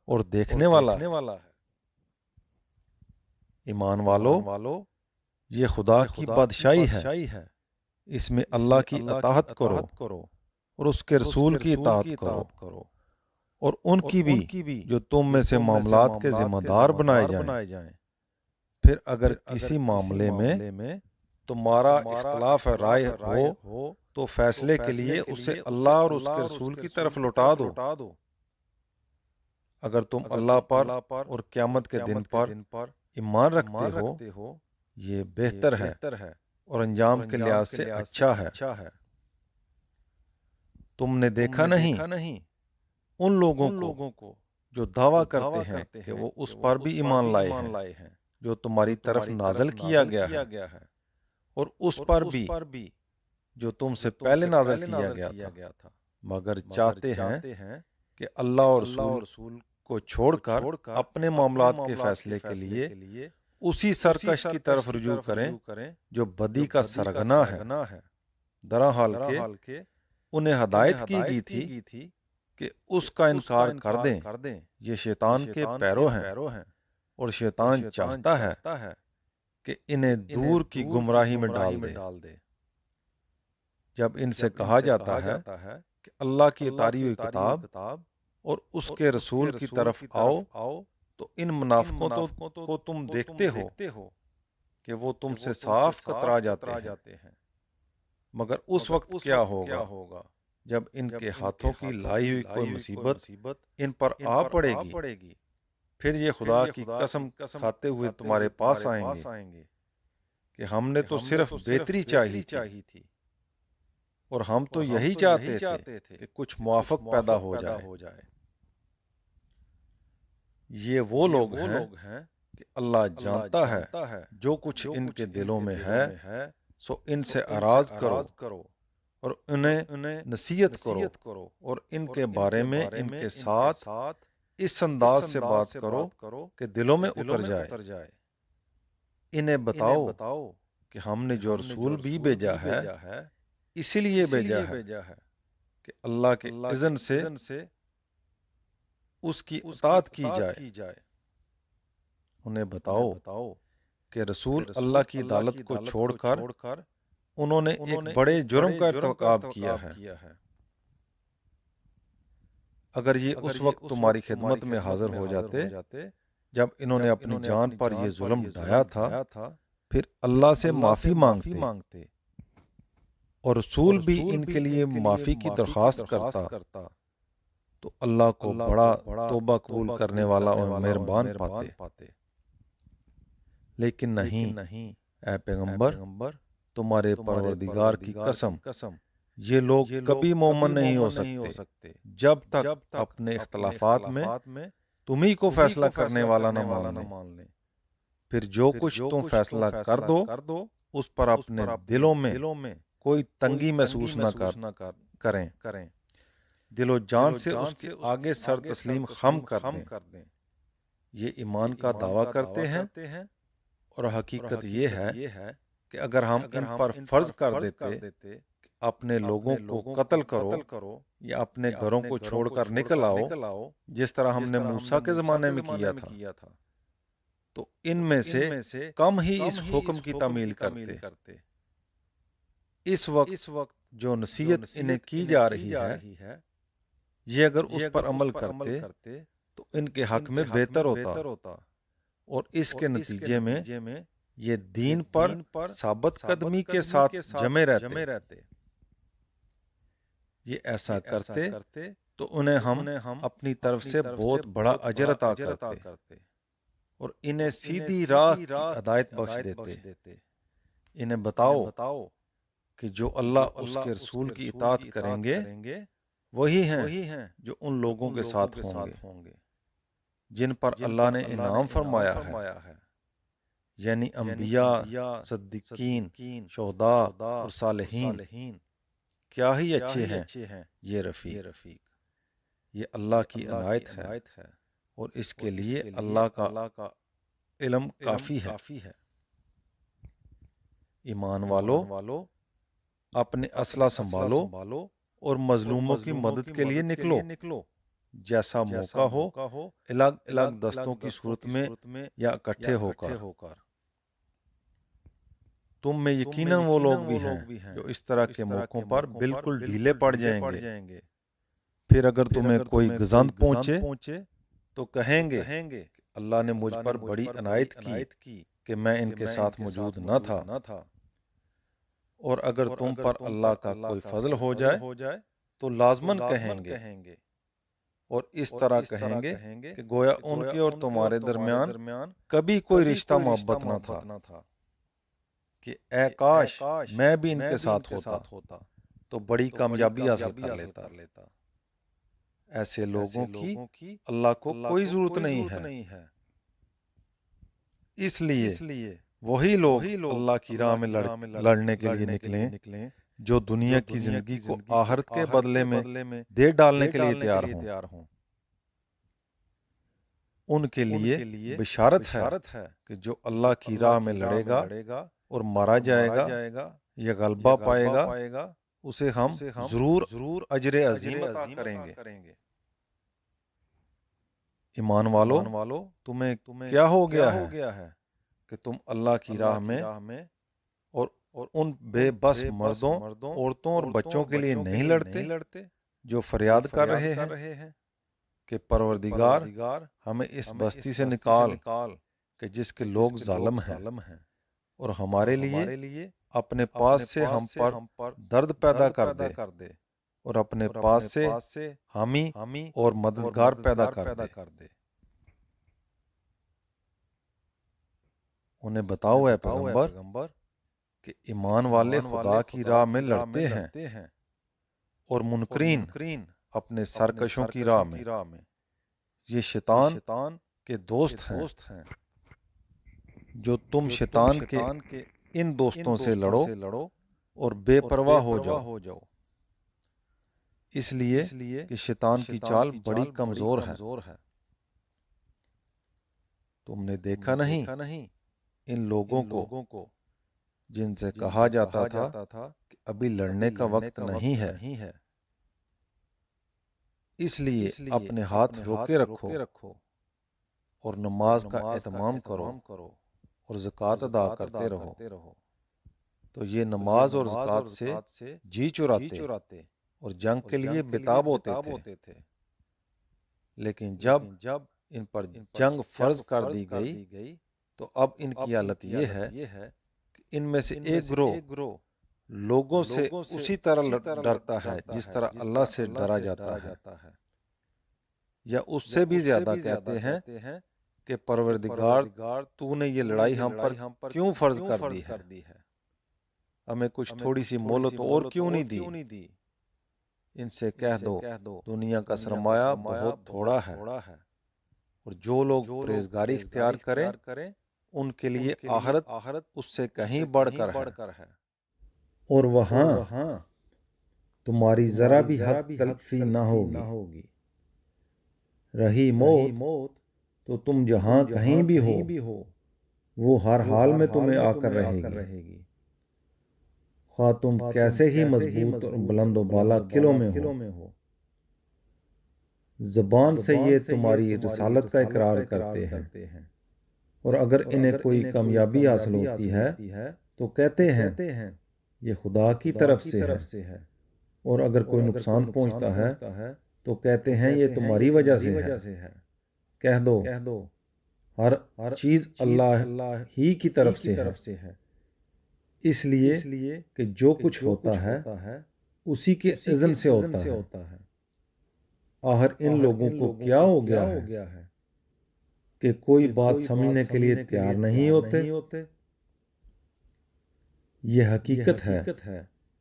اور دیکھنے والا ہے۔ ایمان والو، یہ خدا کی بادشاہی ہے، اس میں اللہ کی اطاعت کرو اور اس کے رسول کی اطاعت کرو، اور ان کی بھی جو تم میں سے معاملات کے ذمہ دار بنائے جائیں۔ پھر اگر کسی معاملے میں تمہارا اختلاف رائے ہو تو فیصلے کے لیے اسے اللہ اور اس کے رسول کی طرف لوٹا دو۔ اگر تم اللہ پر اور قیامت کے دن پر ایمان رکھتے ہو یہ بہتر ہے اور انجام کے لحاظ سے اچھا ہے۔ تم نے دیکھا نہیں ان لوگوں کو جو دعویٰ کرتے ہیں کہ وہ اس پر بھی ایمان لائے ہیں جو تمہاری طرف نازل کیا گیا ہے، اور اس پر بھی جو تم سے پہلے نازل کیا گیا تھا، مگر چاہتے ہیں کہ اللہ اور رسول کو چھوڑ کر اپنے معاملات کے فیصلے کے لیے اسی سرکش کی طرف رجوع کریں جو بدی کا سرغنہ ہے۔ درحال کہ انہیں ہدایت کی گئی تھی کہ اس کا انکار کر دیں۔ یہ شیطان کے پیرو ہیں اور شیطان چاہتا ہے کہ انہیں دور کی گمراہی میں ڈال دے۔ جب ان سے کہا جاتا ہے کہ اللہ کی اتاری ہوئی کتاب اور اس کے رسول کی طرف آؤ تو ان منافقوں کو تم دیکھتے ہو کہ وہ تم سے صاف کترا جاتے ہیں، مگر اس وقت کیا ہوگا جب ان کے ہاتھوں کی لائی ہوئی کوئی مصیبت ان پر آ پڑے گی، پھر یہ خدا کی قسم کھاتے ہوئے تمہارے پاس آئیں گے کہ ہم نے تو صرف بہتری چاہی تھی، اور ہم تو یہی چاہتے تھے کہ کچھ موافق پیدا ہو جائے۔ یہ وہ لوگ ہیں کہ اللہ جانتا ہے جو کچھ ان کے دلوں میں ہے، سو ان سے اعراض کرو اور انہیں نصیحت کرو، اور ان کے بارے میں ان کے ساتھ اس انداز سے بات کرو کہ دلوں میں اتر جائے۔ انہیں بتاؤ کہ ہم نے جو رسول بھی بھیجا ہے اسی لیے بھیجا ہے کہ اللہ کے اذن سے اس کی اطاعت کی جائے۔ انہیں بتاؤ کہ رسول اللہ کی عدالت کو چھوڑ کر انہوں نے ایک بڑے جرم کا ارتکاب کیا ہے۔ اگر یہ اس وقت تمہاری خدمت میں حاضر ہو جاتے جب انہوں نے اپنی جان پر یہ ظلم ڈھایا تھا، پھر اللہ سے معافی مانگتے اور رسول بھی ان کے لیے معافی کی درخواست کرتا تو اللہ کو بڑا توبہ قبول کرنے والا اور مہربان پاتے۔ لیکن نہیں اے پیغمبر، تمہارے پروردگار کی قسم یہ لوگ کبھی مومن نہیں ہو سکتے جب تک اپنے اختلافات میں تمہیں کو فیصلہ کرنے والا نہ مان لیں۔ پھر جو کچھ تم فیصلہ کر دو اس پر اپنے دلوں میں کوئی تنگی محسوس نہ کریں، دل و جان سے اس کے آگے سر تسلیم خم کر دیں۔ یہ ایمان کا دعویٰ کرتے ہیں، اور حقیقت یہ ہے کہ اگر ہم ان پر فرض کر دیتے کہ اپنے لوگوں کو قتل کرو یا اپنے گھروں کو چھوڑ کر نکل آؤ جس طرح ہم نے موسیٰ کے زمانے میں کیا تھا، تو ان میں سے کم ہی اس حکم کی تعمیل کرتے۔ اس وقت جو نصیحت انہیں کی جا رہی ہے یہ اگر اس پر عمل کرتے تو ان کے حق میں بہتر ہوتا، اور اس کے نتیجے میں یہ دین پر ثابت قدمی کے ساتھ جمے رہتے۔ یہ ایسا کرتے تو انہیں ہم اپنی طرف سے بہت بڑا اجر عطا کرتے اور انہیں سیدھی راہ کی ہدایت بخش دیتے۔ انہیں بتاؤ کہ جو اللہ اس کے رسول کی اطاعت کریں گے وہی ہیں جو ان لوگوں کے ساتھ ہوں گے جن پر اللہ نے انعام فرمایا ہے، یعنی انبیاء، صدیقین، شہداء اور صالحین۔ کیا ہی اچھے ہیں یہ رفیق۔ یہ اللہ کی عنایت ہے اور اس کے لیے اللہ کا علم کافی ہے۔ ایمان والو، اپنے اسلحہ سنبھالو اور مظلوموں کی مدد کے لیے نکلو، جیسا موقع ہو، الگ الگ دستوں کی صورت میں یا اکٹھے ہو کر۔ تم میں یقیناً وہ لوگ بھی ہیں جو اس طرح کے موقعوں پر بالکل ڈھیلے پڑ جائیں گے۔ پھر اگر تمہیں کوئی گزند پہنچے تو کہیں گے اللہ نے مجھ پر بڑی عنایت کی کہ میں ان کے ساتھ موجود نہ تھا۔ اور اگر تم پر اللہ کا کوئی فضل ہو جائے تو لازماً کہیں گے، اور اس طرح کہیں گے کہ گویا ان کے اور تمہارے درمیان کبھی کوئی رشتہ محبت نہ تھا، کہ اے کاش میں بھی ان کے ساتھ ہوتا تو بڑی کامیابی حاصل کر لیتا۔ ایسے لوگوں کی اللہ کو کوئی ضرورت نہیں ہے۔ اس لیے وہی لوگ اللہ کی راہ میں لڑنے کے لیے نکلیں جو دنیا کی زندگی کو آخرت کے بدلے میں دے ڈالنے کے لیے تیار ہوں۔ ان کے لیے بشارت ہے کہ جو اللہ کی راہ میں لڑے گا اور مارا جائے گا یا غلبہ پائے گا، اسے ہم ضرور اجر عظیم عطا کریں گے۔ ایمان والو، تمہیں کیا ہو گیا ہے کہ تم اللہ کی راہ میں اور ان بے بس مردوں، عورتوں اور بچوں کے لیے نہیں لڑتے جو فریاد کر رہے ہیں کہ پروردگار ہمیں اس بستی سے نکال کہ جس کے لوگ ظالم ہیں، اور ہمارے لیے اپنے پاس سے ہم پر درد پیدا کر دے، اور اپنے پاس سے حامی اور مددگار پیدا کر دے۔ انہیں بتاؤ اے پیغمبر کہ ایمان والے خدا کی راہ میں لڑتے ہیں اور منکرین اپنے سرکشوں کی راہ میں۔ یہ شیطان کے دوست ہیں، جو تم شیطان کے ان دوستوں سے لڑو اور بے پرواہ ہو جاؤ، اس لیے کہ شیطان کی چال بڑی کمزور ہے۔ تم نے دیکھا نہیں ان لوگوں کو جن سے کہا جاتا تھا کہ ابھی لڑنے کا وقت نہیں ہے، اس لیے اپنے ہاتھ روکے رکھو اور نماز کا اہتمام کرو اور زکوٰۃ ادا کرتے رہو۔ تو یہ نماز اور زکوٰۃ سے جی چراتے اور جنگ کے لیے بےتاب ہوتے تھے، لیکن جب ان پر جنگ فرض کر دی گئی تو اب ان کی حالت یہ ہے کہ ان میں سے ایک گروہ لوگوں سے اسی طرح ڈرتا ہے جس طرح اللہ سے ڈرا جاتا ہے، یا اس سے بھی زیادہ کہتے ہیں کہ پروردگار تو نے یہ لڑائی ہم پر کیوں فرض کر دی ہے، ہمیں کچھ تھوڑی سی مہلت اور کیوں نہیں دی۔ ان سے کہہ دو دنیا کا سرمایہ بہت تھوڑا ہے، اور جو لوگ پرہیزگاری اختیار کریں ان کے لیے آخرت اس سے کہیں بڑھ کر ہے، اور وہاں تمہاری ذرا بھی حق تلفی نہ ہوگی۔ رہی موت تو تم جہاں کہیں بھی ہو وہ ہر حال میں تمہیں آ کر رہے گی، خواہ تم کیسے ہی مضبوط اور بلند و بالا قلعوں میں ہو۔ زبان سے یہ تمہاری رسالت کا اقرار کرتے ہیں، اور اگر انہیں کوئی کامیابی حاصل ہوتی ہے تو کہتے ہیں یہ خدا کی طرف سے ہے، اور اگر کوئی نقصان پہنچتا ہے تو کہتے ہیں یہ تمہاری وجہ سے ہے۔ کہہ دو ہر چیز اللہ ہی کی طرف سے ہے، اس لیے کہ جو کچھ ہوتا ہے اسی کے اذن سے ہوتا ہے۔ آخر ان لوگوں کو کیا ہو گیا ہے کہ کوئی بات سمجھنے کے لیے تیار نہیں ہوتے۔ یہ حقیقت ہے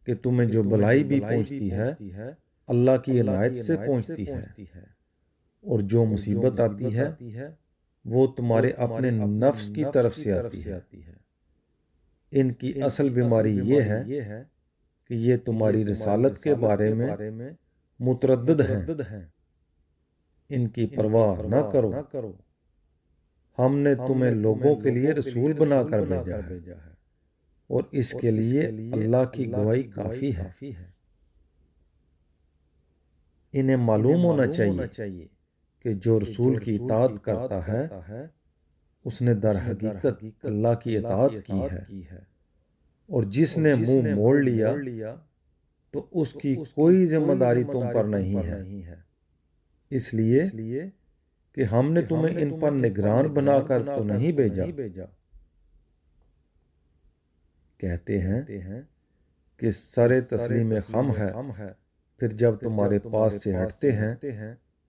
کہ تمہیں جو بلائی بھی پہنچتی ہے اللہ کی عنایت سے پہنچتی ہے، اور جو مصیبت آتی ہے وہ تمہارے اپنے نفس کی طرف سے آتی ہے۔ ان کی اصل بیماری یہ ہے کہ یہ تمہاری رسالت کے بارے میں متردد ہیں۔ ان کی پرواہ نہ کرو، ہم نے تمہیں لوگوں کے لیے رسول بنا کر بھیجا ہے، اور اس کے لیے اللہ کی گواہی کافی ہے۔ انہیں معلوم ہونا چاہیے کہ جو رسول کی اطاعت کرتا ہے اس نے در حقیقت اللہ کی اطاعت کی ہے، اور جس نے منہ موڑ لیا تو اس کی کوئی ذمہ داری تم پر نہیں ہے، اس لیے کہ ہم نے تمہیں ان پر نگران بنا کر تو نہیں بھیجا۔ کہتے ہیں کہ سر تسلیم خم ہے، پھر جب تمہارے پاس سے ہٹتے ہیں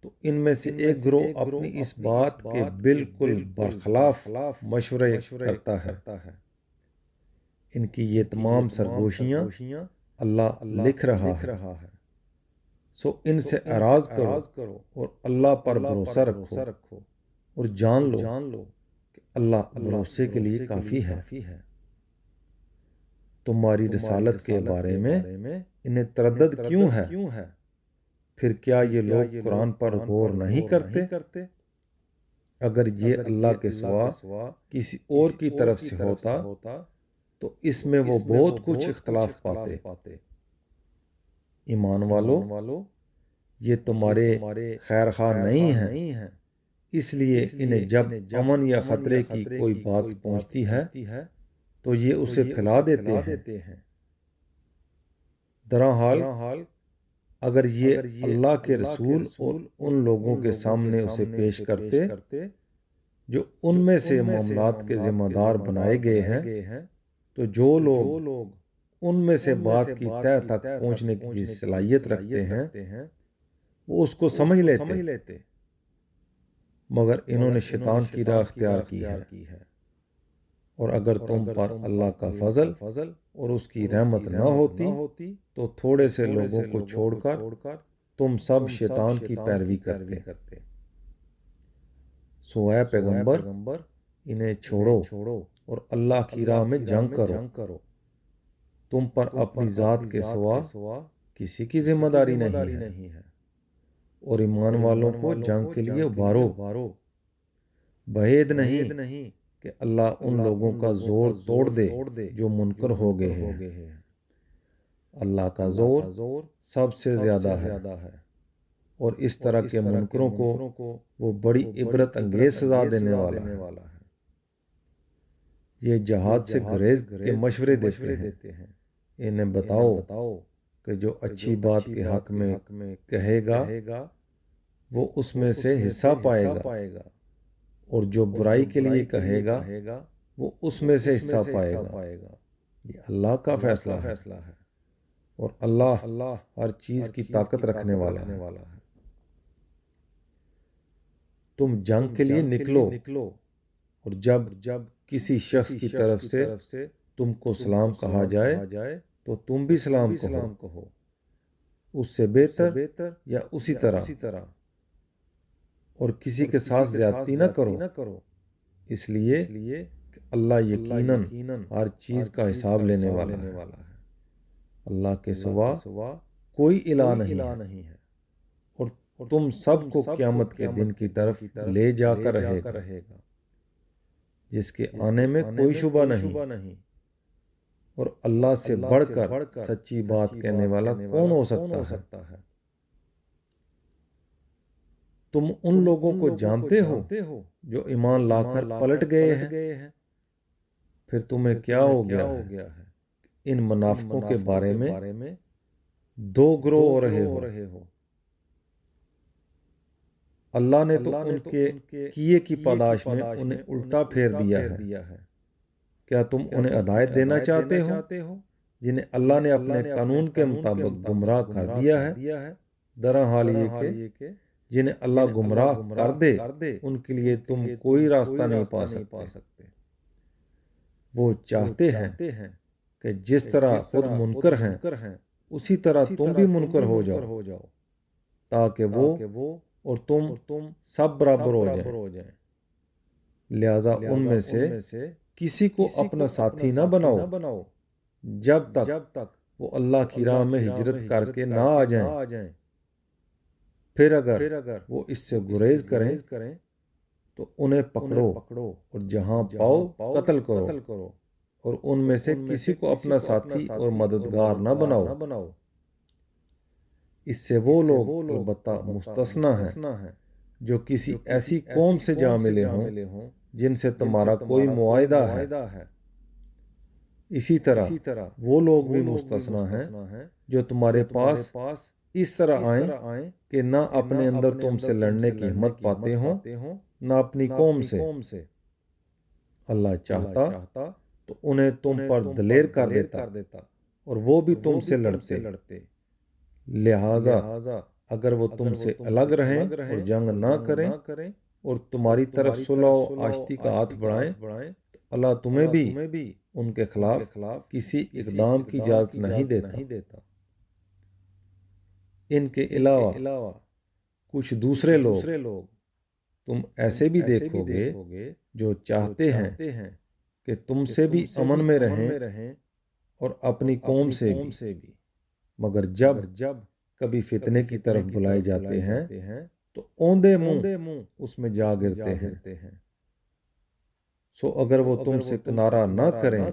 تو ان میں سے ایک گروہ اپنی اس بات کے بالکل برخلاف مشورے کرتا ہے۔ ان کی یہ تمام سرگوشیاں اللہ لکھ رہا ہے، سو ان سے اعراض کرو اور اللہ پر بھروسہ رکھو اور جان لو کہ اللہ بھروسے کے لیے کافی ہے۔ تمہاری رسالت کے بارے میں انہیں تردد کیوں ہے؟ پھر کیا یہ لوگ قرآن پر غور نہیں کرتے؟ اگر یہ اللہ کے سوا کسی اور کی طرف سے ہوتا تو اس میں وہ بہت کچھ اختلاف پاتے۔ ایمان والو، یہ تمہارے خیر خواہ نہیں ہیں، اس لیے انہیں جب امن یا خطرے کی کوئی بات پہنچتی ہے تو یہ اسے پھیلا دیتے ہیں۔ درحال اگر یہ اللہ کے رسول اور ان لوگوں کے سامنے اسے پیش کرتے جو ان میں سے معاملات کے ذمہ دار بنائے گئے ہیں، تو جو لوگ ان میں سے بات کی تہہ تک پہنچنے کی صلاحیت رکھتے ہیں وہ اس کو سمجھ لیتے، مگر انہوں نے شیطان کی راہ اختیار کی ہے۔ اور اگر تم پر اللہ کا فضل اور اس کی رحمت نہ ہوتی تو تھوڑے سے لوگوں کو چھوڑ کر تم سب شیطان کی پیروی کرتے۔ سو اے پیغمبر، انہیں چھوڑو اور اللہ کی راہ میں جنگ کرو۔ تم پر اپنی ذات کے سوا کسی کی ذمہ داری نہیں ہے، اور ایمان والوں کو جنگ کے لیے ابھارو۔ بعید نہیں کہ اللہ ان لوگوں کا زور توڑ دے جو منکر ہو گئے ہیں۔ اللہ کا زور سب سے زیادہ ہے، اور اس طرح کے منکروں کو وہ بڑی عبرت انگیز سزا دینے والا ہے۔ یہ جہاد سے گریز کے مشورے دیتے ہیں، انہیں بتاؤ کہ جو اچھی بات کے حق میں کہے گا وہ اس میں سے حصہ پائے گا، اور جو برائی کے لیے کہے گا وہ اس میں سے حصہ پائے گا۔ یہ اللہ کا فیصلہ ہے، اور اللہ ہر چیز کی طاقت رکھنے والا ہے۔ تم جنگ کے لیے نکلو، اور جب کسی شخص کی طرف سے تم کو سلام کہا جائے تو تم بھی سلام کہو، اس سے بہتر یا اسی طرح، اور کسی کے ساتھ زیادتی نہ کرو، اس لیے کہ اللہ یقیناً ہر چیز کا حساب لینے والا ہے۔ اللہ کے سوا کوئی الہ نہیں ہے، اور تم سب کو قیامت کے دن کی طرف لے جا کر رہے گا، جس کے آنے میں کوئی شبہ نہیں، اور اللہ سے بڑھ کر سچی بات کہنے والا کون ہو سکتا ہے؟ تم ان لوگوں کو جانتے ہو جو ایمان لا کر پلٹ گئے ہیں، پھر تمہیں کیا ہو گیا ہے؟ ان منافقوں کے بارے میں دو گروہ ہو رہے ہو۔ اللہ نے تو ان کے کیے کی پاداش میں انہیں الٹا پھیر دیا ہے۔ کیا تم انہیں ہدایت دینا چاہتے ہو جنہیں اللہ نے اپنے قانون کے مطابق گمراہ کر دیا ہے؟ درحال یہ کہ جنہیں اللہ گمراہ کر دے ان کے لیے تم کوئی راستہ نہیں پا سکتے۔ وہ چاہتے ہیں کہ جس طرح خود منکر ہیں اسی طرح تم بھی منکر ہو جاؤ، تاکہ وہ اور تم سب برابر ہو جائیں۔ لہذا ان میں سے کسی کو اپنا ساتھی نہ بناؤ جب تک وہ اللہ کی راہ میں ہجرت کر کے نہ آ جائیں، پھر اگر وہ اس سے گریز کریں تو انہیں پکڑو اور جہاں پاؤ قتل کرو، اور ان میں سے کسی کو اپنا ساتھی اور مددگار نہ بناؤ۔ اس سے وہ لوگ البتہ مستثنی ہیں جو کسی ایسی قوم سے جا ملے ہوں جن سے تمہارا کوئی معاہدہ ہے۔ اسی طرح وہ لوگ بھی مستثنا ہیں جو تمہارے پاس اس طرح آئیں کہ نہ اپنے اندر تم سے لڑنے کی ہمت پاتے ہوں نہ اپنی قوم سے۔ اللہ چاہتا تو انہیں تم پر دلیر کر دیتا اور وہ بھی تم سے لڑتے۔ لہذا اگر وہ تم سے الگ رہیں اور جنگ نہ کریں اور تمہاری طرف صلح و آشتی کا ہاتھ بڑھائیں تو اللہ تمہیں بھی ان کے خلاف کسی اقدام کی اجازت نہیں دیتا۔ ان کے علاوہ کچھ دوسرے لوگ تم ایسے بھی دیکھو گے جو چاہتے ہیں کہ تم سے بھی امن میں رہیں اور اپنی قوم سے بھی، مگر جب کبھی فتنے کی طرف بلائے جاتے ہیں تو اوندے منہ اس میں جا گرتے ہیں۔ سو اگر وہ تم سے کنارہ نہ کریں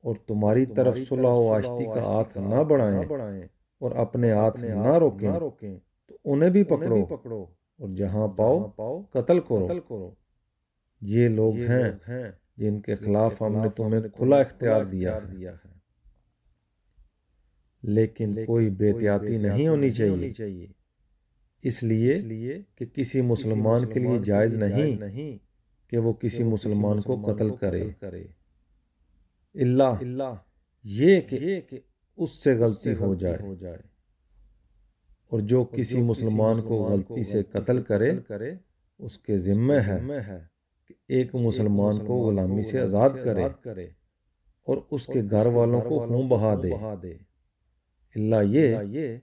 اور تمہاری طرف صلح و آشتی کا ہاتھ نہ بڑھائیں اور اپنے ہاتھ نہ روکیں تو انہیں بھی پکڑو اور جہاں پاؤ قتل کرو۔ یہ لوگ ہیں جن کے خلاف ہم نے تمہیں کھلا اختیار دیا ہے، لیکن کوئی بے احتیاطی نہیں ہونی چاہیے، اس لیے کہ کسی مسلمان کے لیے جائز نہیں کہ وہ کسی مسلمان کو قتل کرے، اللہ یہ کہ اس سے غلطی ہو جائے، اور جو کسی مسلمان کو غلطی سے قتل کرے اس کے ذمہ ہے کہ ایک مسلمان کو غلامی سے آزاد کرے اور اس کے گھر والوں کو خون بہا دے، اللہ یہ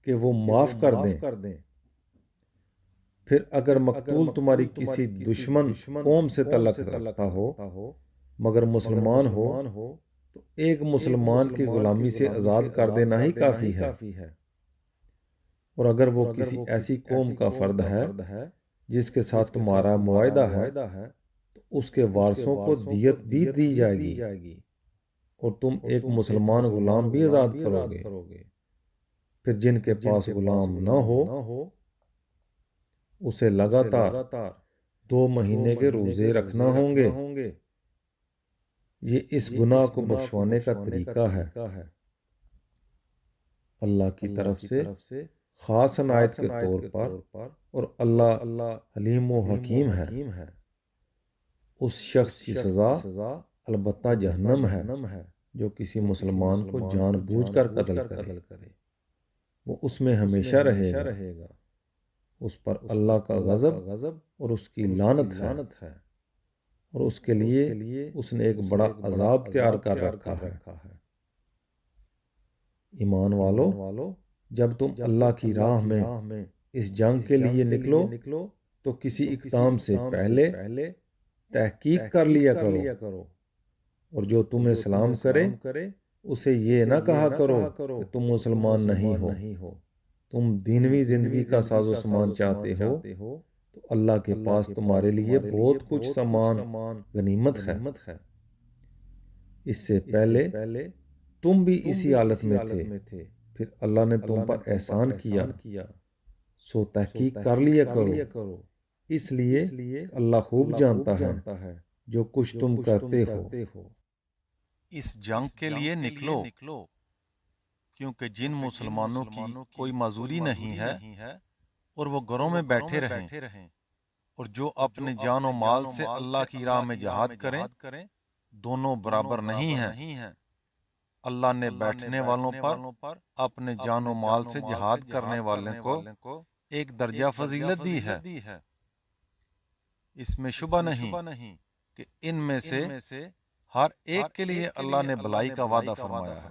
کہ وہ معاف کر دیں۔ پھر اگر مقتول تمہاری کسی دشمن قوم سے تعلق رکھتا ہو مگر مسلمان ہو تو ایک مسلمان کی غلامی سے آزاد کر دینا ہی کافی ہے، اور اگر وہ کسی ایسی قوم کا فرد ہے جس کے ساتھ تمہارا معاہدہ ہے تو اس کے وارثوں کو دیت بھی دی جائے گی، اور تم ایک مسلمان غلام بھی آزاد کرو گے۔ پھر جن کے پاس غلام نہ ہو اسے لگاتار 2 مہینے کے روزے رکھنا ہوں گے، یہ اس گناہ کو بخشوانے کا طریقہ ہے۔ اللہ کی طرف سے خاص عنایت کے طور پر، اور اللہ حلیم و حکیم ہے۔ اس شخص کی سزا البتہ جہنم ہے جو کسی مسلمان کو جان بوجھ کر قتل کرے، وہ اس میں ہمیشہ رہے گا، اس پر اللہ کا غضب اور اس کی لعنت ہے، اور اس کے لیے اس نے ایک بڑا عذاب تیار کر رکھا ہے۔ ایمان والو، جب تم اللہ کی راہ میں اس جنگ کے لیے نکلو تو کسی اقدام سے پہلے تحقیق کر لیا کرو، اور جو تمہیں سلام کرے اسے یہ نہ کہا کرو کہ تم مسلمان نہیں ہو، تم دینوی زندگی کا ساز و سامان چاہتے ہو تو اللہ کے پاس تمہارے لیے بہت کچھ سامان غنیمت ہے۔ اس سے پہلے تم بھی اسی حالت میں تھے، پھر اللہ نے تم پر احسان کیا، سو تحقیق کر لیا کرو، اس لیے اللہ خوب جانتا ہے جو کچھ تم کرتے ہو۔ اس جنگ کے لیے نکلو کیونکہ جن مسلمانوں کی کوئی معذوری نہیں ہے اور وہ گھروں میں بیٹھے رہیں اور جو اپنے جان و مال سے اللہ کی راہ میں جہاد کریں، دونوں برابر نہیں ہیں۔ اللہ نے بیٹھنے والوں پر اپنے جان و مال سے جہاد کرنے والوں کو ایک درجہ فضیلت دی ہے۔ اس میں شبہ نہیں کہ ان میں سے ہر ایک کے لیے اللہ نے بھلائی کا وعدہ فرمایا ہے،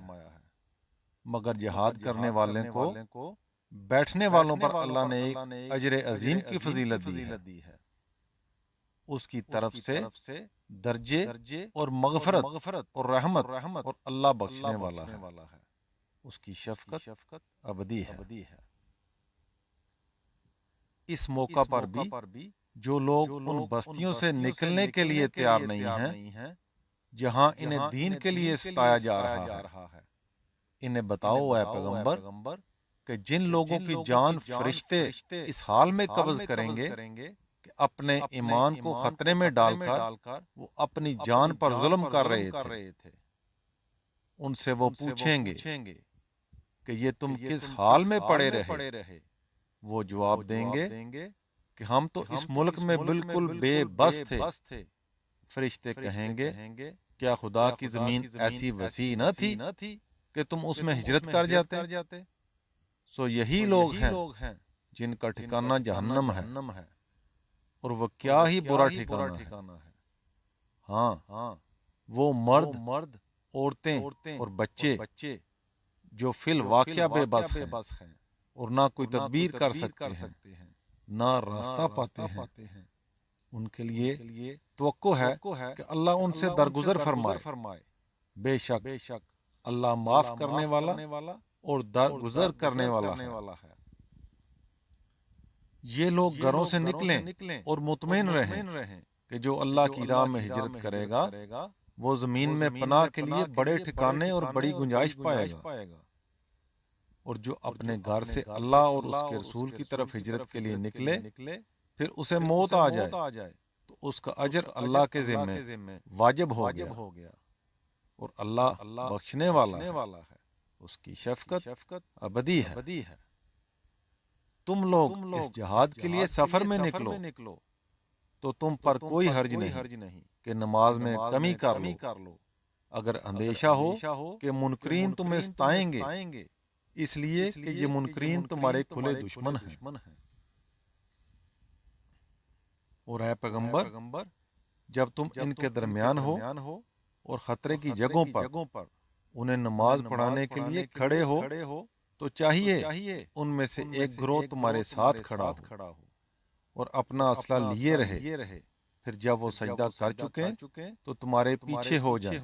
مگر جہاد کرنے والے کو بیٹھنے والوں پر اللہ نے ایک اجر عظیم کی فضیلت دی ہے، اس کی طرف سے درجے اور مغفرت اور رحمت، اور اللہ بخشنے والا ہے، اس کی شفقت ابدی ہے۔ اس موقع پر بھی جو لوگ ان بستیوں سے نکلنے کے لیے تیار نہیں ہیں جہاں انہیں دین کے لیے ستایا جا رہا ہے، انہیں بتاؤ اے پیغمبر کہ جن لوگوں کی جان فرشتے اس حال میں قبض کریں گے کہ اپنے ایمان کو خطرے میں ڈال کر وہ اپنی جان پر ظلم کر رہے تھے، ان سے وہ پوچھیں گے کہ یہ تم کس حال میں پڑے رہے؟ وہ جواب دیں گے کہ ہم تو اس ملک میں بالکل بے بس تھے۔ فرشتے کہیں گے کیا خدا کی زمین ایسی وسیع نہ تھی کہ تم اس میں ہجرت کر جاتے؟ سو یہی لوگ ہیں جن کا ٹھکانہ جہنم ہے، اور وہ کیا ہی برا ٹھکانہ ہے۔ ہاں، وہ مرد، عورتیں اور بچے جو فی الواقعہ بے بس ہیں اور نہ کوئی تدبیر کر سکتے ہیں، نہ راستہ پاتے ہیں، ان کے لیے توقع ہے کہ اللہ ان سے درگزر فرمائے۔ بے شک اللہ معاف کرنے والا اور درگزر کرنے والا ہے۔ یہ لوگ گھروں سے نکلیں اور مطمئن رہیں کہ جو اللہ کی راہ میں ہجرت کرے گا وہ زمین میں پناہ کے لیے بڑے ٹھکانے اور بڑی گنجائش پائے گا، اور جو اپنے گھر سے اللہ اور اس کے رسول کی طرف ہجرت کے لیے نکلے پھر اسے موت آ جائے تو اس کا اجر اللہ کے ذمہ واجب ہو گیا، اور اللہ بخشنے والا ہے، اس کی شفقت ابدی ہے۔ تم لوگ اس جہاد کے لیے سفر میں نکلو تو تم پر کوئی حرج نہیں کہ نماز میں کمی کر لو، اگر اندیشہ ہو کہ منکرین تمہیں ستائیں گے، اس لیے کہ یہ منکرین تمہارے کھلے دشمن ہیں۔ اور اے پیغمبر، جب تم ان کے درمیان ہو اور خطرے کی جگہوں پر انہیں نماز پڑھانے کے لیے کھڑے ہو تو چاہیے ان میں سے ایک گروہ تمہارے ساتھ کھڑا ہو اور اپنا اسلحہ لیے رہے، پھر جب وہ سجدہ کر چکیں تو تمہارے پیچھے ہو جائیں،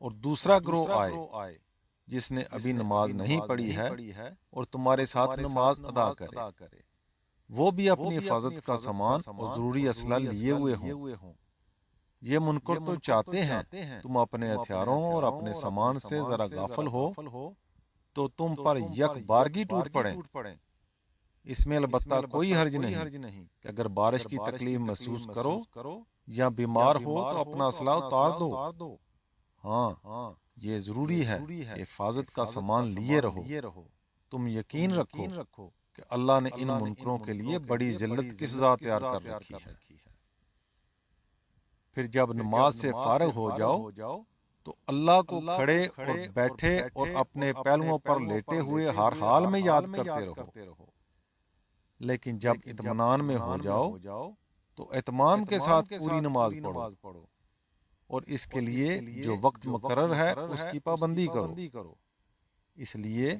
اور دوسرا گروہ آئے جس نے ابھی نماز نہیں پڑھی ہے اور تمہارے ساتھ نماز ادا کرے، وہ بھی اپنی حفاظت کا سامان اور ضروری اسلحہ لیے ہوئے ہوں۔ یہ منکر تو چاہتے ہیں تم اپنے ہتھیاروں اور اپنے سامان سے ذرا غافل ہو تو تم پر یک بارگی ٹوٹ پڑیں۔ اس میں البتہ کوئی حرج نہیں کہ اگر بارش کی تکلیف محسوس کرو یا بیمار ہو تو اپنا اسلحہ اتار دو۔ ہاں، یہ ضروری ہے کہ حفاظت کا سامان لیے رہو۔ تم یقین رکھو کہ اللہ نے ان منکروں کے لیے بڑی ذلت کی سزا تیار کر رکھی ہے۔ پھر جب نماز سے فارغ ہو جاؤ تو اللہ کو کھڑے اور بیٹھے اور اپنے پہلوؤں پر لیٹے ہوئے ہر حال میں یاد کرتے رہو، لیکن جب اطمینان میں ہو جاؤ تو اہتمام کے ساتھ پوری نماز پڑھو، اور اس کے لیے جو وقت مقرر ہے اس کی پابندی کرو، اس لیے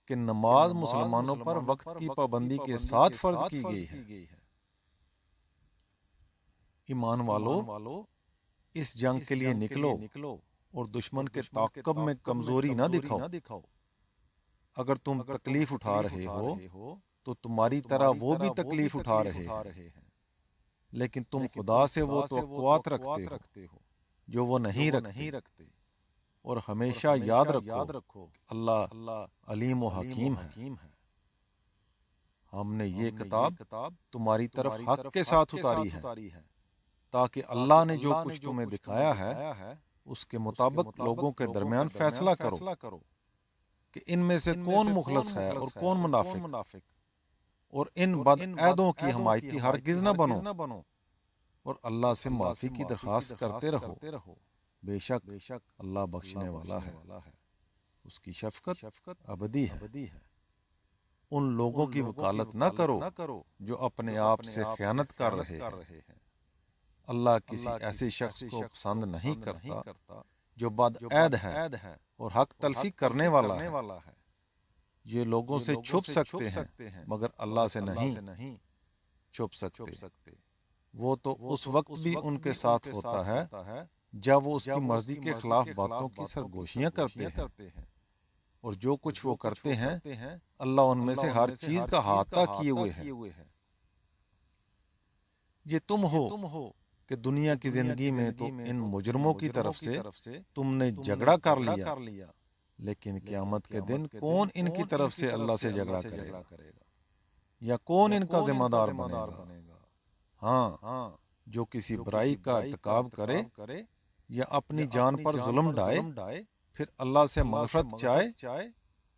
کہ نماز مسلمانوں پر وقت کی پابندی کے ساتھ فرض کی گئی ہے۔ ایمان والو، اس جنگ کے لیے نکلو اور دشمن کے تعاقب میں کمزوری نہ دکھاؤ۔ اگر تم تکلیف اٹھا رہے ہو تو تمہاری طرح وہ بھی تکلیف اٹھا رہے ہیں، لیکن تم خدا سے وہ توقعات رکھتے ہو جو وہ نہیں رکھتے، اور ہمیشہ یاد رکھو اللہ علیم و حکیم ہے۔ ہم نے یہ کتاب تمہاری طرف حق کے ساتھ اتاری ہے تاکہ اللہ نے جو کچھ تمہیں دکھایا ہے اس کے مطابق لوگوں کے درمیان فیصلہ کرو کہ ان میں سے کون مخلص ہے اور کون منافق، اور ان بد عہدوں کی حمایتی ہرگز نہ بنو، اور اللہ سے معافی کی درخواست کرتے رہو، بے شک اللہ بخشنے والا ہے، اس کی شفقت ابدی ہے۔ ان لوگوں کی وکالت نہ کرو جو اپنے آپ سے خیانت کر رہے ہیں۔ اللہ کسی ایسے شخص کو پسند نہیں کرتا جو بد عہد ہے اور حق تلفی کرنے والا ہے۔ یہ لوگوں سے چھپ سکتے ہیں مگر اللہ سے نہیں چھپ سکتے۔ وہ تو اس وقت بھی ان کے ساتھ ہوتا ہے جب وہ اس کی مرضی کے خلاف باتوں کی سرگوشیاں کرتے ہیں، اور جو کچھ وہ کرتے ہیں اللہ ان میں سے ہر چیز کا احاطہ کیے ہوئے ہے۔ یہ تم ہو کہ دنیا کی زندگی میں تو ان مجرموں کی طرف سے تم نے جھگڑا کر لیا، لیکن قیامت کے دن کون ان کی طرف سے اللہ سے جھگڑا کرے گا، یا کون ان کا ذمہ دار بنے گا؟ ہاں، جو کسی برائی کا ارتکاب کرے یا اپنی جان پر ظلم ڈھائے پھر اللہ سے مغفرت چاہے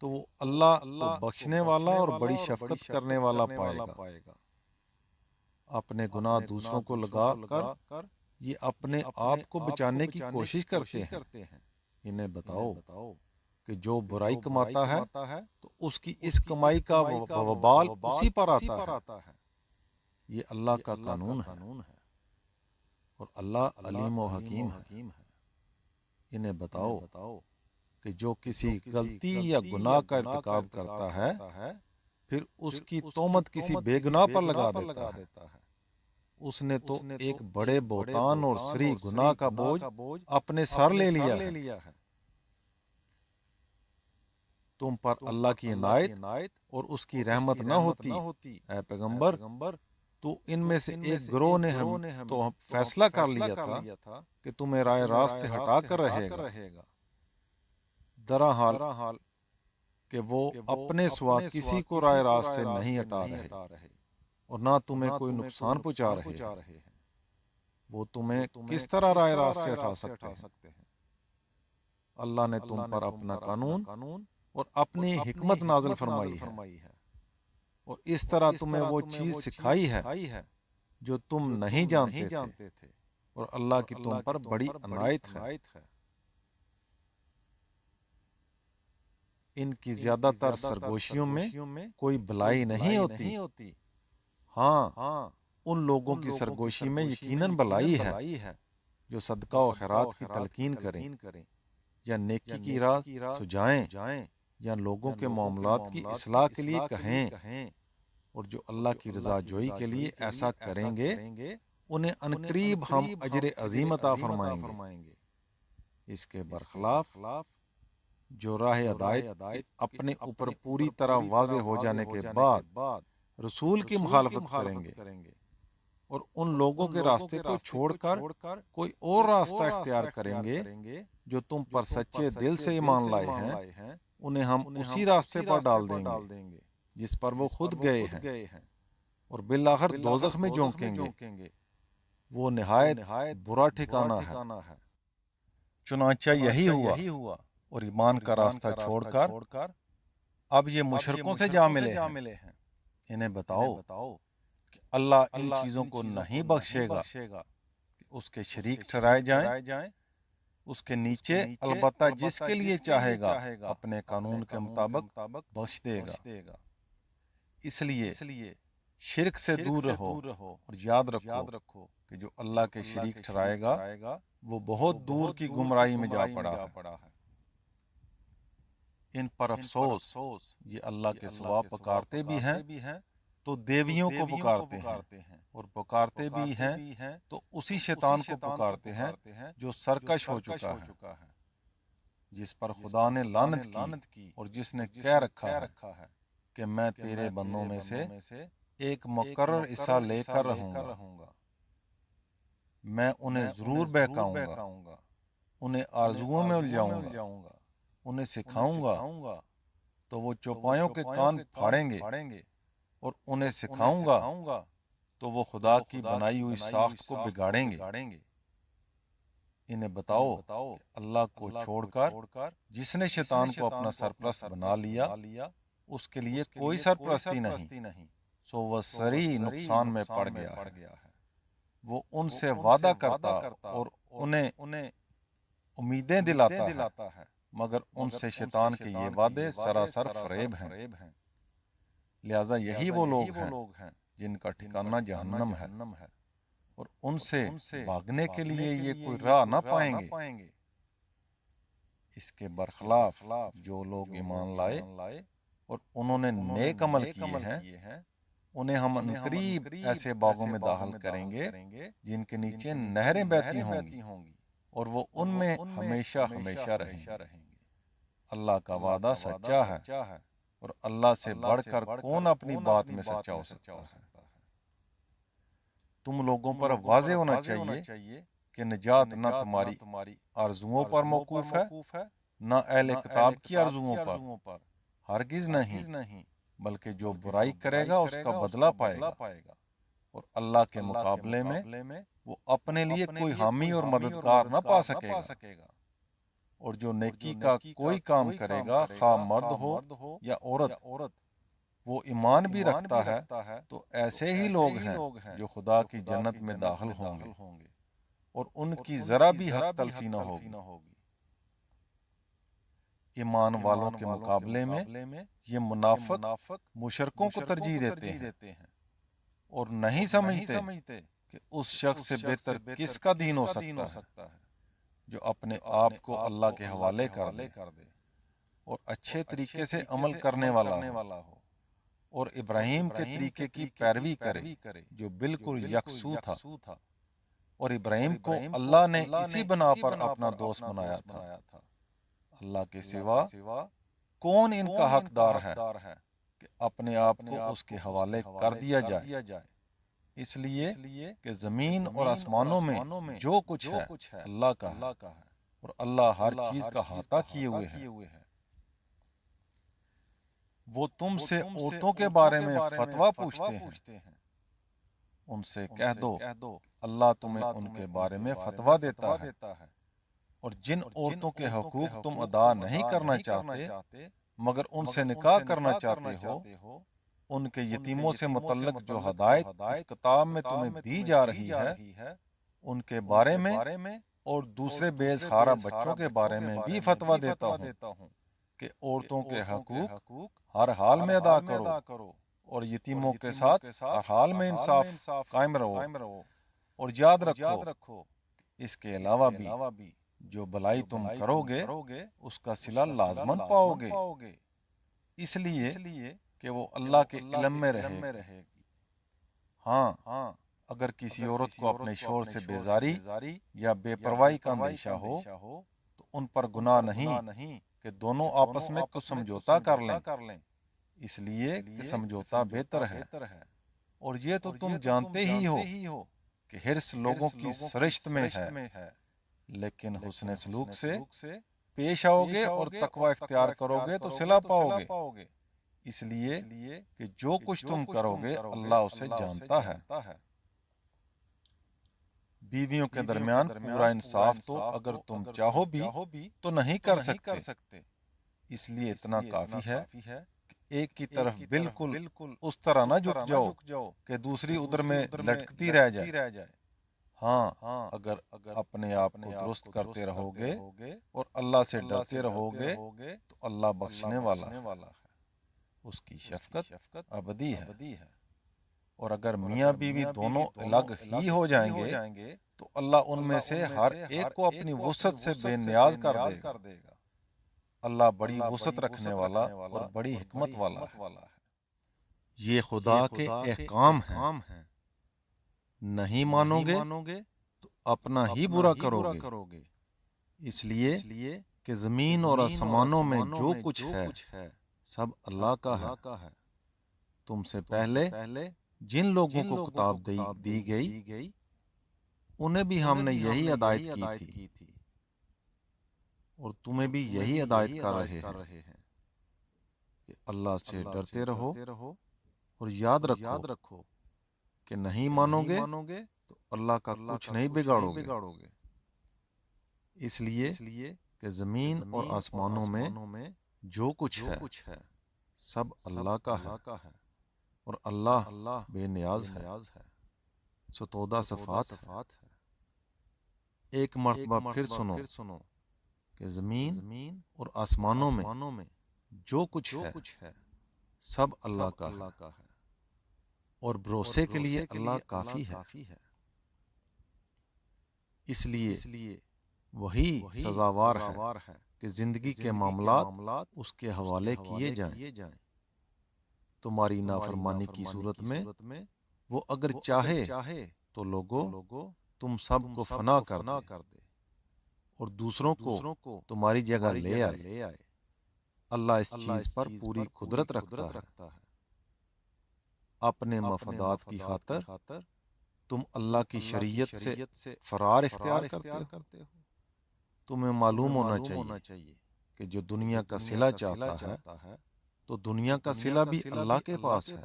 تو وہ اللہ کو بخشنے والا اور بڑی شفقت کرنے والا پائے گا۔ اپنے گناہ دوسروں کو لگا کر یہ اپنے آپ کو بچانے کی کوشش کرتے ہیں۔ انہیں بتاؤ کہ جو برائی کماتا ہے تو اس کی اس کمائی کا وبال اسی پر آتا ہے۔ یہ اللہ کا قانون ہے اور اللہ علیم و حکیم ہے۔ انہیں بتاؤ کہ جو کسی غلطی یا گناہ کا ارتکاب کرتا ہے پھر اس کی تہمت کسی بے گناہ پر لگا دیتا ہے، اس نے تو ایک بڑے بہتان اور سری گناہ کا بوجھ اپنے سر لے لیا ہے۔ تم پر اللہ کی عنایت اور اس کی رحمت نہ ہوتی اے پیغمبر تو ان میں سے ایک گروہ نے تو فیصلہ کر لیا تھا کہ تمہیں رائے راست سے ہٹا کر رہے گا، درحال کہ وہ اپنے سوا کسی کو رائے راست سے نہیں ہٹا رہے اور نہ تمہیں کوئی نقصان پہنچا رہے ہیں۔ وہ تمہیں کس طرح رائے راست سے ہٹا سکتے ہیں؟ اللہ نے تم پر اپنا قانون اور اپنی حکمت نازل فرمائی ہے اور اس طرح تمہیں وہ چیز سکھائی ہے جو تم نہیں جانتے تھے، اور اللہ کی تم پر بڑی عنایت ہے۔ ان کی زیادہ تر سرگوشیوں میں کوئی بھلائی نہیں ہوتی، ہاں ان لوگوں کی سرگوشی میں یقیناً بھلائی ہے جو صدقہ و خیرات کی تلقین کریں یا نیکی کی راہ سجائیں یا لوگوں کے معاملات کی اصلاح کے لیے کہیں، اور جو اللہ کی رضا جوئی کے لیے ایسا کریں گے انہیں عنقریب ہم اجر عظیم عطا فرمائیں گے۔ اس کے برخلاف جو راہ ہدایت اپنے اوپر پوری طرح واضح ہو جانے کے بعد رسول کی مخالفت کریں گے اور ان لوگوں کے راستے کو چھوڑ کر کوئی اور راستہ اختیار کریں گے جو تم پر سچے دل سے ایمان لائے ہیں، انہیں ہم اسی راستے پر ڈال دیں گے جس پر وہ خود گئے ہیں، اور بالآخر دوزخ میں جھونکیں گے، وہ نہایت برا ٹھکانہ ہے۔ چنانچہ یہی ہوا اور ایمان کا راستہ چھوڑ کر اب یہ مشرکوں سے جا ملے ہیں۔ انہیں بتاؤ کہ اللہ ان چیزوں کو نہیں بخشے گا کہ اس کے شریک ٹھہرائے جائیں، اس کے نیچے البتہ جس کے لیے چاہے گا اپنے قانون کے مطابق بخش دے گا۔ اس لیے شرک سے دور رہو اور یاد رکھو کہ جو اللہ کے شریک ٹھہرائے گا وہ بہت دور کی گمراہی میں جا پڑا ہے۔ ان پر افسوس، یہ اللہ کے سوا پکارتے بھی ہیں تو دیویوں کو پکارتے ہیں، اور پکارتے بھی ہیں تو اسی شیطان کو پکارتے ہیں جو سرکش ہو چکا ہے، جس پر خدا نے لعنت کی اور جس نے کہہ رکھا ہے کہ میں تیرے بندوں میں سے ایک مقرر حصہ لے کر رہوں گا، میں انہیں ضرور بہکاؤں گا، انہیں آرزوؤں میں الجھاؤں گا، انہیں سکھاؤں گا تو وہ چوپایوں کے کان پھاڑیں گے، اور انہیں سکھاؤں گا تو وہ خدا کی بنائی ہوئی ساخت کو بگاڑیں گے۔ انہیں بتاؤ کہ اللہ کو چھوڑ کر جس نے شیطان کو اپنا سرپرست بنا لیا اس کے لیے کوئی سرپرستی نہیں، سو وہ صریح نقصان میں پڑ گیا ہے۔ وہ ان سے وعدہ کرتا اور انہیں امیدیں دلاتا ہے، مگر ان سے شیطان کے یہ وعدے سراسر فریب ہیں۔ لہذا یہی وہ لوگ ہیں جن کا ٹھکانہ جہنم ہے، اور ان سے بھاگنے کے لیے یہ کوئی راہ نہ پائیں گے۔ اس کے برخلاف جو لوگ ایمان لائے اور انہوں نے نیک عمل کیے ہیں انہیں ہم عنقریب ایسے باغوں میں داخل کریں گے جن کے نیچے نہریں بہتی ہوں گی، اور وہ ان میں ہمیشہ رہیں گے۔ اللہ کا وعدہ سچا ہے، اور اللہ سے بڑھ کر کون اپنی بات میں سچا ہو سکتا ہے۔ تم لوگوں پر واضح ہونا چاہیے کہ نجات نہ تمہاری آرزوؤں پر موقوف ہے نہ اہل کتاب کی آرزوؤں پر، ہرگز نہیں، بلکہ جو برائی کرے گا اس کا بدلہ پائے گا، اور اللہ کے مقابلے میں وہ اپنے لیے کوئی حامی اور مددگار نہ پا سکے گا، اور جو نیکی کا کوئی کام کرے گا خواہ مرد ہو یا عورت وہ ایمان بھی رکھتا ہے تو ایسے ہی لوگ ہیں جو خدا کی جنت میں داخل ہوں گے اور ان کی ذرا بھی حق تلفی نہ ہوگی۔ ایمان والوں کے مقابلے میں یہ منافق مشرکوں کو ترجیح دیتے ہیں اور نہیں سمجھتے کہ اس شخص سے بہتر کس کا دین ہو سکتا ہے جو اپنے آپ کو اللہ کے حوالے کر دے اور اچھے طریقے سے عمل کرنے والا ہو اور ابراہیم کے طریقے کی پیروی کرے جو بالکل یکسو تھا، اور ابراہیم کو اللہ نے اسی بنا پر اپنا دوست بنایا تھا۔ اللہ کے سوا کون ان کا حقدار ہے کہ اپنے آپ کو اس کے حوالے کر دیا جائے؟ اس لیے کہ زمین اور آسمانوں میں جو کچھ ہے اللہ کا ہے اور اللہ ہر چیز کا احاطہ کیے ہوئے ہے۔ وہ تم سے عورتوں کے بارے میں فتویٰ پوچھتے ہیں، ان سے کہہ دو اللہ تمہیں ان کے بارے میں فتویٰ دیتا ہے، اور جن عورتوں کے حقوق تم ادا نہیں کرنا چاہتے مگر ان سے نکاح کرنا چاہتے ہو، ان کے یتیموں سے متعلق جو ہدایت اس کتاب میں تمہیں دی جا رہی ہے ان کے بارے میں اور دوسرے بے سہارا بچوں کے بارے میں بھی فتویٰ دیتا ہوں کہ عورتوں کے حقوق ہر حال میں ادا کرو اور یتیموں کے ساتھ ہر حال میں انصاف قائم رہو، اور یاد رکھو اس کے علاوہ بھی جو بلائی تم کرو گے اس کا صلہ لازماً پاؤ گے، اس لیے کہ وہ اللہ کے علم میں رہے گی۔ ہاں، اگر کسی عورت کو اپنے شوہر سے بیزاری یا بے پرواہی کا اندیشہ ہو تو ان پر گناہ نہیں کہ دونوں آپس میں کچھ سمجھوتا کر لیں، اس لیے کہ سمجھوتا بہتر ہے، اور یہ تو تم جانتے ہی ہو کہ حرص لوگوں کی سرشت میں ہے، لیکن حسن سلوک سے پیش آؤ گے اور تقوی اختیار کرو گے تو صلہ پاؤ گے، اس لیے کہ جو کچھ تم کرو گے اللہ اسے جانتا ہے۔ بیویوں کے درمیان پورا انصاف تو اگر تم چاہو بھی تو نہیں کر سکتے، اس لیے اتنا کافی ہے کہ ایک کی طرف بالکل اس طرح نہ جھک جاؤ کہ دوسری ادھر میں لٹکتی رہ جائے۔ ہاں، اگر اپنے آپ کو درست کرتے رہو گے اور اللہ سے ڈرتے رہو گے تو اللہ بخشنے والا ہے، اس کی شفقت ابدی ہے، اور اگر میاں بیوی دونوں الگ ہی ہو جائیں گے تو اللہ ان میں سے ہر ایک کو اپنی وسعت سے بے نیاز کر دے گا۔ اللہ بڑی وسعت رکھنے والا اور بڑی حکمت والا ہے۔ یہ خدا کے احکام ہیں، نہیں مانو گے تو اپنا ہی برا کرو گے، اس لیے کہ زمین اور آسمانوں میں جو کچھ ہے سب اللہ کا ہے۔ تم سے پہلے جن لوگوں کو کتاب دی گئی انہیں بھی ہم نے یہی ہدایت کی تھی، اور تمہیں بھی یہی ہدایت کر رہے ہیں کہ اللہ سے ڈرتے رہو اور یاد رکھو کہ نہیں مانو گے تو اللہ کا کچھ نہیں بگاڑو گے، اس لیے کہ زمین اور آسمانوں میں جو کچھ ہے سب اللہ کا ہے اور اللہ بے نیاز ہے۔ 17 صفات ہے۔ ایک مرتبہ پھر سنو کہ زمین اور آسمانوں میں جو کچھ ہے سب اللہ کا ہے، اور بھروسے کے لیے اللہ کافی ہے، اس لیے وہی سزاوار ہے کہ زندگی کے معاملات اس کے حوالے کیے جائیں۔ تمہاری نافرمانی کی صورت میں وہ اگر چاہے تو لوگو تم سب کو فنا کر دے اور دوسروں کو تمہاری جگہ لے آئے۔ اللہ اس چیز پر پوری قدرت رکھتا ہے۔ اپنے مفادات کی خاطر تم اللہ کی شریعت سے فرار اختیار کرتے ہو۔ تمہیں معلوم ہونا چاہیے کہ جو دنیا کا صلہ چاہتا ہے تو دنیا کا صلہ بھی اللہ کے پاس ہے،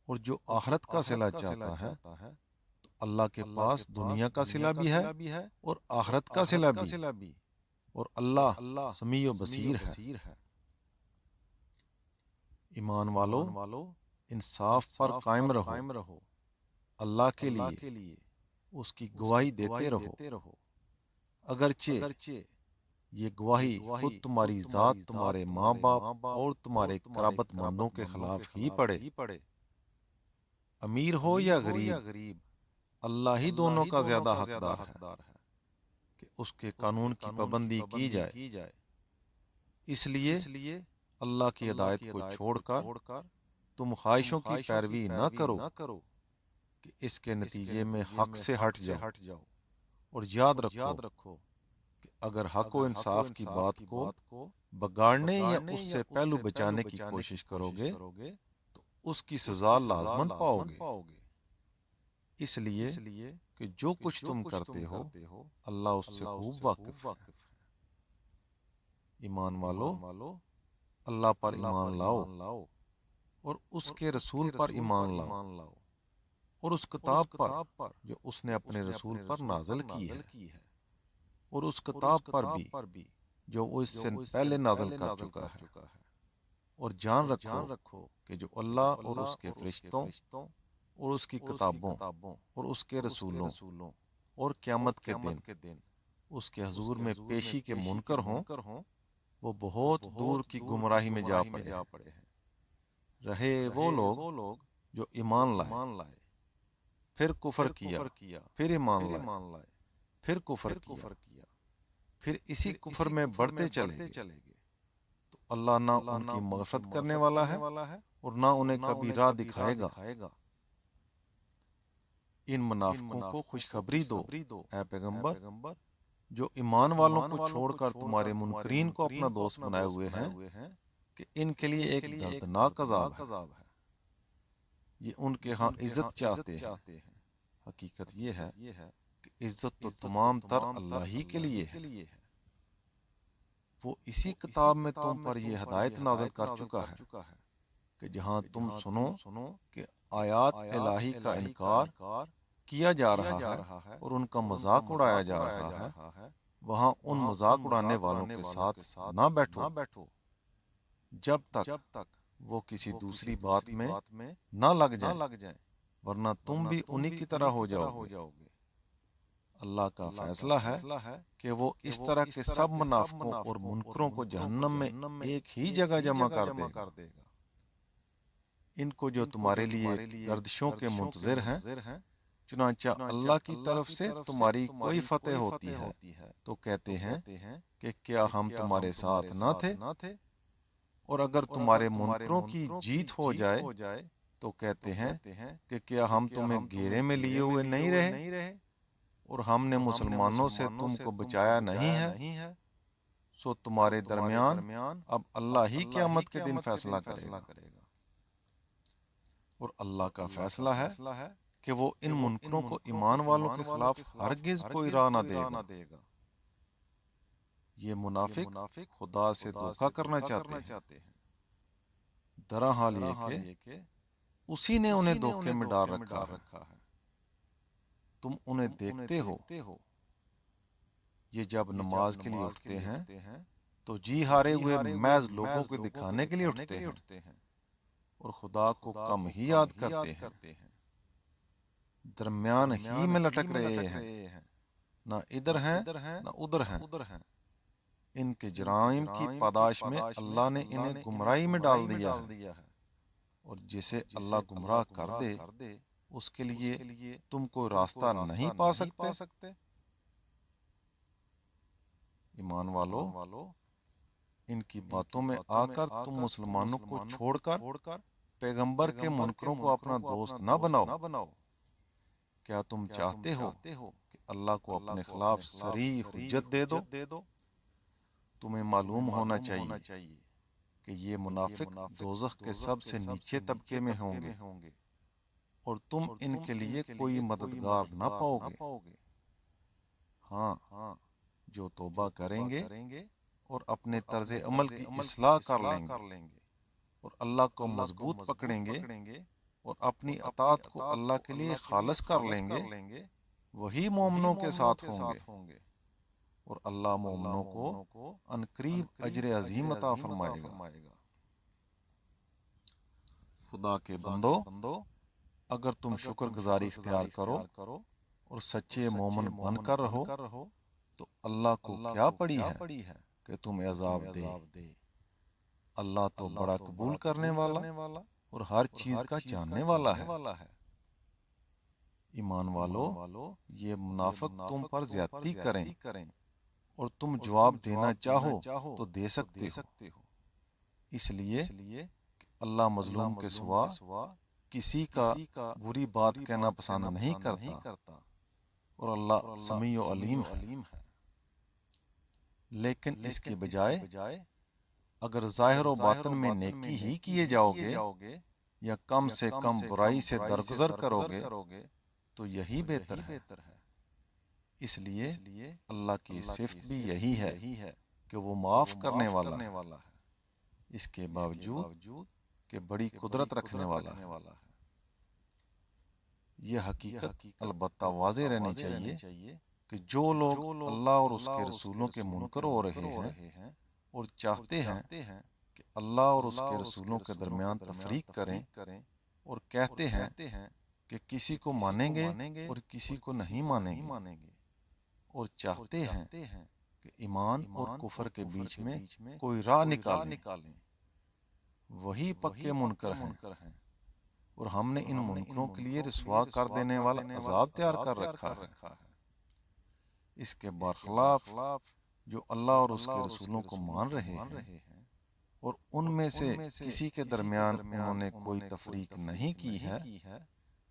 اور جو آخرت کا صلہ چاہتا ہے تو اللہ کے پاس دنیا کا صلہ بھی ہے اور آخرت کا صلہ بھی۔ اور اللہ سمیع و بصیر ہے۔ ایمان والو انصاف پر قائم رہو، اللہ کے لیے اس کی گواہی دیتے رہو، اگرچہ یہ گواہی خود تمہاری ذات، تمہارے ماں باپ اور تمہارے قرابت مندوں کے خلاف ہی پڑے۔ امیر ہو یا غریب، اللہ ہی دونوں کا زیادہ حقدار ہے کہ اس کے قانون کی پابندی کی جائے۔ اس لیے اللہ کی ہدایت کو چھوڑ کر تم خواہشوں کی پیروی نہ کرو کہ اس کے نتیجے میں حق سے ہٹ جاؤ، اور یاد رکھو کہ اگر حق و انصاف کی بات کو بگاڑنے یا اس سے پہلو بچانے کی کوشش کرو گے تو اس کی سزا لازماً پاؤ گے۔ اس لیے کہ جو کچھ تم کرتے ہو اللہ اس سے خوب واقف ہے۔ ایمان والو اللہ پر ایمان لاؤ اور اس کے رسول پر ایمان لاؤ، اور اس کتاب پر جو اس نے اپنے رسول پر نازل کی ہے، اور اس کتاب پر بھی جو وہ اس سے پہلے نازل کر چکا ہے، اور جان رکھو کہ جو اللہ اور اس کے فرشتوں اور اس کی کتابوں اور اس کے رسولوں اور قیامت کے دن اس کے حضور میں پیشی کے منکر ہوں، وہ بہت دور کی گمراہی میں جا پڑے ہیں۔ رہے وہ لوگ جو ایمان لائے، پھر کفر کیا، پھر ایمان لائے، پھر کفر کیا، پھر اسی کفر میں بڑھتے چلے گئے، تو اللہ نہ ان کی مغفرت کرنے والا ہے اور نہ انہیں کبھی راہ دکھائے گا۔ ان منافقوں کو خوشخبری دو اے پیغمبر، جو ایمان والوں کو چھوڑ کر تمہارے منکرین کو اپنا دوست بنائے ہوئے ہیں، کہ ان کے لیے ایک دردناک عذاب ہے۔ یہ ان کے ہاں عزت چاہتے ہیں، حقیقت یہ ہے کہ عزت تو تمام تر اللہ ہی کے لیے ہے۔ وہ اسی کتاب میں تم پر یہ ہدایت نازل کر چکا ہے کہ جہاں تم سنو کہ آیات الہی کا انکار کیا جا رہا ہے اور ان کا مذاق اڑایا جا رہا ہے، وہاں ان مذاق اڑانے والوں کے ساتھ نہ بیٹھو جب تک وہ کسی دوسری بات میں نہ لگ جائیں، ورنہ تم بھی انہی کی طرح ہو جاؤ گے۔ اللہ کا فیصلہ ہے کہ وہ اس طرح کے سب منافقوں اور منکروں کو جہنم میں ایک ہی جگہ جمع کر دے گا۔ ان کو جو تمہارے لیے گردشوں کے منتظر ہیں، چنانچہ اللہ کی طرف سے تمہاری کوئی فتح ہوتی ہے تو کہتے ہیں کہ کیا ہم تمہارے ساتھ نہ تھے، اور اگر تمہارے منکروں کی جیت ہو جائے تو کہتے ہیں کہ کیا ہم تمہیں گھیرے میں لیے ہوئے نہیں رہے اور ہم نے مسلمانوں سے تم کو بچایا نہیں ہے۔ سو تمہارے درمیان اب اللہ ہی قیامت کے دن فیصلہ کرے گا، اور اللہ کا فیصلہ ہے کہ وہ ان منکروں کو ایمان والوں کے خلاف ہرگز کوئی راہ نہ دے گا۔ یہ منافق خدا سے دھوکہ کرنا چاہتے ہیں، درا حال یہ کہ اسی نے انہیں دھوکے میں ڈال رکھا ہے۔ تم انہیں دیکھتے ہو، یہ جب نماز کے لیے اٹھتے ہیں تو جی ہارے ہوئے محض لوگوں کو دکھانے کے لیے اٹھتے ہیں اور خدا کو کم ہی یاد کرتے ہیں، درمیان ہی میں لٹک رہے ہیں، نہ ادھر ہیں نہ ادھر ہیں۔ ان کے جرائم کی پاداش میں اللہ نے انہیں گمراہی میں ڈال دیا ہے، اور جسے اللہ گمراہ کر دے اس کے لیے تم کو راستہ نہیں پا سکتے۔ ایمان والو ان کی باتوں میں آ کر تم مسلمانوں کو چھوڑ کر پیغمبر کے منکروں کو اپنا دوست نہ بناؤ۔ کیا تم چاہتے ہو کہ اللہ کو اپنے خلاف صریح حجت دے دو؟ تمہیں معلوم ہونا چاہیے کہ یہ منافق دوزخ کے سب سے نیچے طبقے میں ہوں گے، اور تم ان کے لیے کوئی مددگار نہ پاؤ گے۔ ہاں، جو توبہ کریں گے اور اپنے طرز عمل کی اصلاح کر لیں گے اور اللہ کو مضبوط پکڑیں گے اور اپنی اطاعت کو اللہ کے لیے خالص کر لیں گے، وہی مومنوں کے ساتھ ہوں گے۔ اور اللہ مومنوں کو انقریب اجر عظیم عطا فرمائے گا۔ خدا کے بندو، اگر تم شکر گزاری اختیار کرو اور سچے مومن بن کر رہو تو اللہ کو کیا پڑی ہے کہ تم عذاب دے۔ اللہ تو بڑا قبول کرنے والا اور ہر چیز کا جاننے والا ہے۔ ایمان والو، یہ منافق تم پر زیادتی کریں اور تم جواب دینا چاہو تو دے سکتے ہو، اس لیے کہ اللہ مظلوم کے سوا کسی کا بری بات کہنا پسند نہیں کرتا اور اللہ سمیع و علیم ہے۔ لیکن اس کے بجائے اگر ظاہر و باطن میں نیکی ہی کیے جاؤ گے یا کم سے کم برائی سے درگزر کرو گے تو یہی بہتر ہے۔ اس لیے اللہ کی صفت بھی یہی ہے کہ وہ معاف کرنے والا ہے، اس کے باوجود کہ بڑی قدرت رکھنے والا ہے۔ یہ حقیقت البتہ واضح رہنی چاہیے کہ جو لوگ اللہ اور اس کے رسولوں کے منکر ہو رہے ہیں اور چاہتے ہیں کہ اللہ اور اس کے رسولوں کے درمیان تفریق کریں اور کہتے ہیں کہ کسی کو مانیں گے اور کسی کو نہیں مانیں گے، اور چاہتے ہیں کہ ایمان اور کفر کے بیچ میں کوئی راہ نکالیں، وہی پکے منکر ہیں، اور ہم نے ان منکروں کے لیے رسوا کر دینے والا عذاب تیار کر رکھا ہے۔ اس کے برخلاف جو اللہ اور اس کے رسولوں کو مان رہے ہیں اور ان میں سے کسی کے درمیان انہوں نے کوئی تفریق نہیں کی ہے،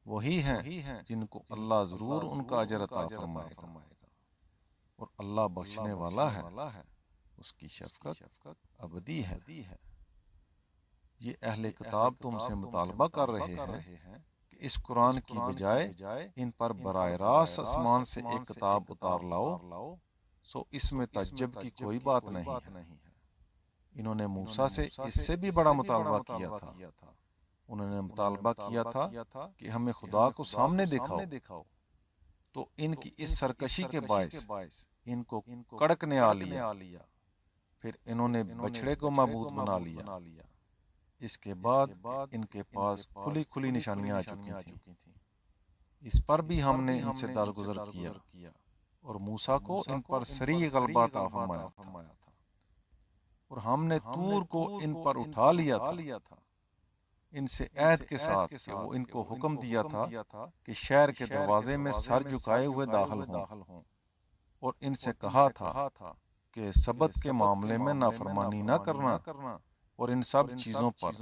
وہی ہیں جن کو اللہ ضرور ان کا اجر عطا فرمائے گا، اور اللہ بخشنے والا ہے، اس کی شفقت ابدی ہے۔ یہ اہل کتاب تم سے مطالبہ کر رہے ہیں کہ اس قرآن کی بجائے ان پر براہ راست آسمان سے ایک کتاب اتار لاؤ، سو اس میں تعجب کی کوئی بات نہیں ہے۔ انہوں نے موسیٰ سے اس سے بھی بڑا مطالبہ کیا تھا۔ انہوں نے مطالبہ کیا تھا کہ ہمیں خدا کو سامنے دکھاؤ، تو ان کی اس سرکشی کے باعث ان کو کڑک نے آ لیا، پھر انہوں نے بچڑے کو معبود بنا لیا۔ اس کے بعد ان کے پاس کھلی نشانیاں آ چکی تھیں، اس پر بھی ہم نے ان سے درگزر کیا اور موسیٰ کو ان پر صریح غلبہ عطا فرمایا تھا، اور ہم نے طور کو ان پر اٹھا لیا تھا ان سے عہد کے ساتھ کہ وہ ان کو حکم دیا تھا کہ شہر کے دروازے میں سر جھکائے ہوئے داخل ہوں، اور ان سے کہا تھا کہ سبت کے معاملے میں نافرمانی نہ کرنا، اور ان سب چیزوں پر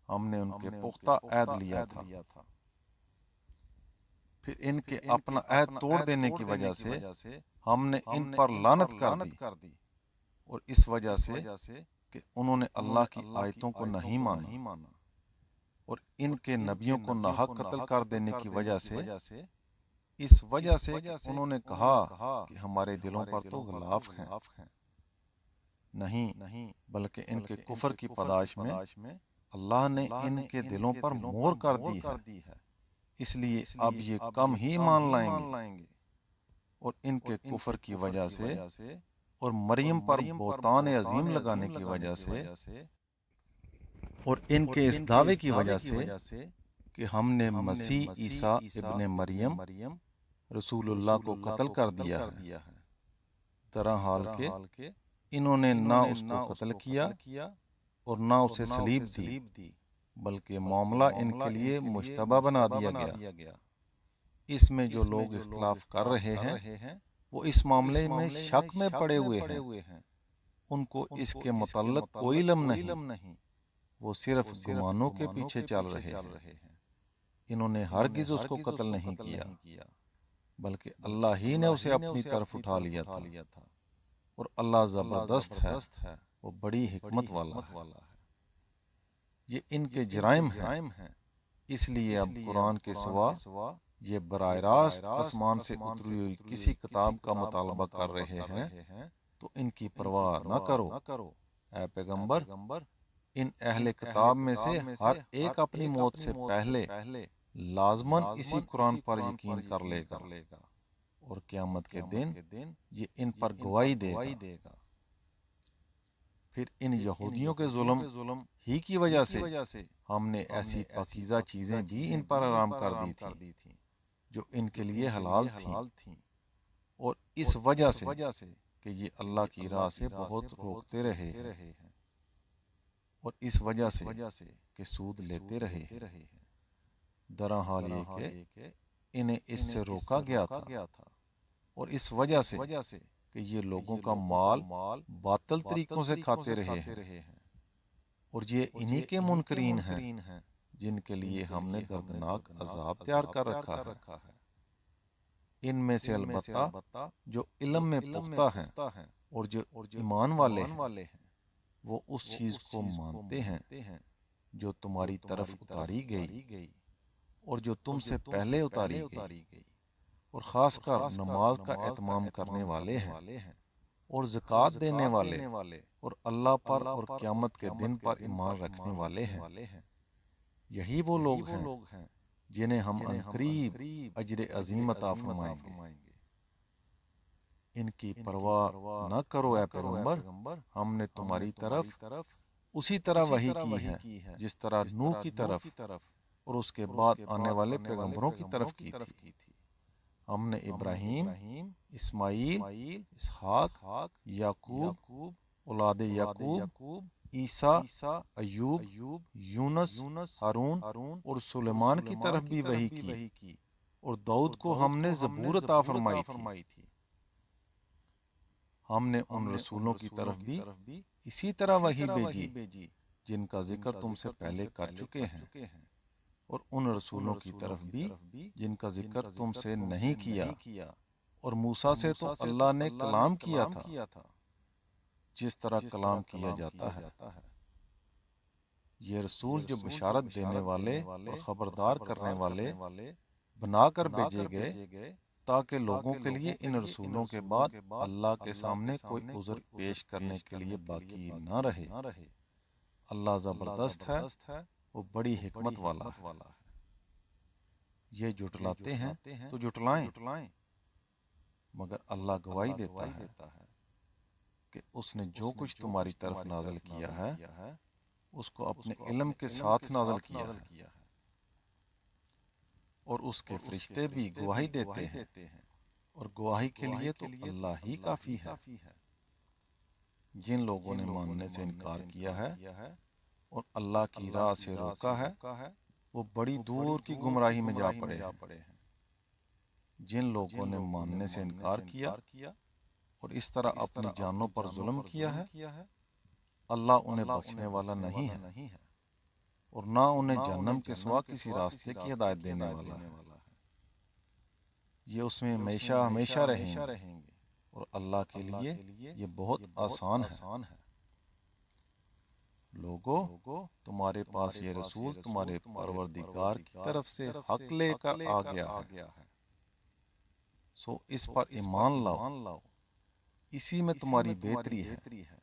ہم نے ان کے پختہ عہد لیا تھا۔ پھر ان کے اپنا عہد توڑ دینے کی وجہ سے ہم نے ان پر لعنت کر دی، اور اس وجہ سے کہ انہوں نے اللہ کی آیتوں کو نہیں مانا، اور ان کے نبیوں کو ناحق قتل کر دینے کی وجہ سے، اس وجہ سے کہ انہوں نے کہا کہ ہمارے دلوں پر تو غلاف ہیں، نہیں بلکہ ان کے کفر کی پاداش میں اللہ نے ان کے دلوں پر مہر کر دی ہے، اس لیے اب یہ کم ہی مان لائیں گے، اور ان کے کفر کی وجہ سے اور مریم پر بہتان عظیم لگانے کی وجہ سے اور ان کے اس دعوے کی وجہ سے کہ ہم نے مسیح عیسیٰ ابن مریم رسول اللہ کو قتل کر دیا ہے، طرح حال کے انہوں نے نہ اس کو قتل کیا اور نہ اسے صلیب دی، بلکہ معاملہ ان کے لیے مشتبہ بنا دیا گیا۔ اس میں جو لوگ اختلاف کر رہے ہیں وہ اس معاملے میں شک میں پڑے ہوئے ہیں، ان کو اس کے متعلق کوئی علم نہیں، وہ صرف گمانوں کے پیچھے چل رہے ہیں۔ انہوں نے ہرگز اس کو قتل نہیں کیا، بلکہ اللہ ہی نے اسے اپنی طرف اٹھا لیا تھا، اور اللہ زبردست ہے، وہ بڑی حکمت والا ہے۔ یہ ان کے جرائم ہیں، اس لیے اب قرآن کے سوا یہ براہ راست آسمان سے اتری ہوئی کسی کتاب کا مطالبہ کر رہے ہیں تو ان کی پرواہ نہ کرو۔ اے پیغمبر، ان اہل کتاب میں سے ہر ایک اپنی موت سے پہلے لازماً اسی قرآن پر یقین کر لے گا، اور قیامت کے دن یہ ان پر گواہی دے گا۔ پھر ان یہودیوں کے ظلم ہی کی وجہ سے ہم نے ایسی پاکیزہ چیزیں بھی ان پر حرام کر دی تھیں جو ان کے لیے حلال تھیں، اور اس وجہ سے کہ یہ اللہ کی راہ سے بہت روکتے رہے ہیں، اور اس وجہ سے کہ سود لیتے رہے ہیں۔ درا حال یہ کہ انہیں اس سے روکا گیا تھا، اور اس وجہ سے کہ یہ لوگوں کا مال باطل طریقوں سے کھاتے رہے ہیں، اور یہ انہی کے منکرین ہیں جن کے لیے ہم نے دردناک عذاب تیار کر رکھا ہے۔ ان میں سے البتہ جو علم میں پختہ ہیں اور جو ایمان والے ہیں، وہ اس چیز کو مانتے ہیں جو تمہاری طرف اتاری گئی اور جو تم سے پہلے اتاری گئی، اور خاص کر نماز کا اہتمام کرنے والے ہیں، اور زکوٰۃ دینے والے، اور اللہ پر اور قیامت کے دن پر ایمان رکھنے والے ہیں۔ یہی وہ لوگ ہیں جنہیں ہم عنقریب اجر عظیم عطا فرمائیں گے۔ ان کی پرواہ نہ کرو اے پیغمبر، ہم نے تمہاری طرف اسی طرح وحی کی ہے جس طرح نوح کی طرف اور اس کے بعد آنے والے پیغمبروں کی طرف کی تھی۔ ہم نے ابراہیم، اسماعیل، اسحاق، یعقوب، اولاد یعقوب، عیسیٰ، ایوب، یونس، ہارون اور سلیمان کی طرف بھی وحی کی، اور داؤد کو ہم نے زبور عطا فرمائی تھی۔ ہم نے ان رسولوں کی طرف بھی اسی طرح وحی بھیجی جن کا ذکر تم سے پہلے کر چکے ہیں، اور ان رسولوں کی طرف بھی جن کا ذکر تم سے نہیں کیا، اور موسیٰ سے تو اللہ نے کلام کیا تھا جس طرح کلام کیا جاتا ہے۔ یہ رسول جو بشارت دینے والے اور خبردار کرنے والے بنا کر بھیجے گئے تاکہ لوگوں کے لیے ان رسولوں کے بعد اللہ کے سامنے کوئی عذر پیش کرنے کے لیے باقی نہ رہے۔ اللہ زبردست ہے، وہ بڑی حکمت والا ہے۔ یہ جھٹلاتے ہیں تو جھٹلائیں، مگر اللہ گواہی دیتا ہے کہ اس نے جو کچھ تمہاری طرف نازل کیا ہے اس کو اپنے علم کے ساتھ نازل کیا ہے، اور اس کے فرشتے بھی گواہی دیتے ہیں، اور گواہی کے لیے تو اللہ ہی کافی ہے۔ جن لوگوں نے ماننے سے انکار کیا ہے اور اللہ کی راہ سے روکا ہے، وہ بڑی دور کی گمراہی میں جا پڑے ہیں۔ جن لوگوں نے ماننے سے انکار کیا اور اس طرح اپنی جانوں پر ظلم کیا ہے، اللہ انہیں بخشنے والا نہیں ہے، اور نہ انہیں جہنم کے سوا کسی راستے کی ہدایت دینے والا ہے۔ یہ اس میں ہمیشہ رہیں گے، اور اللہ کے لیے یہ بہت آسان ہے۔ لوگو، تمہارے پاس یہ رسول تمہارے پروردگار کی طرف سے حق لے کر آ گیا ہے، سو اس پر ایمان لاؤ، اسی میں تمہاری بہتری ہے،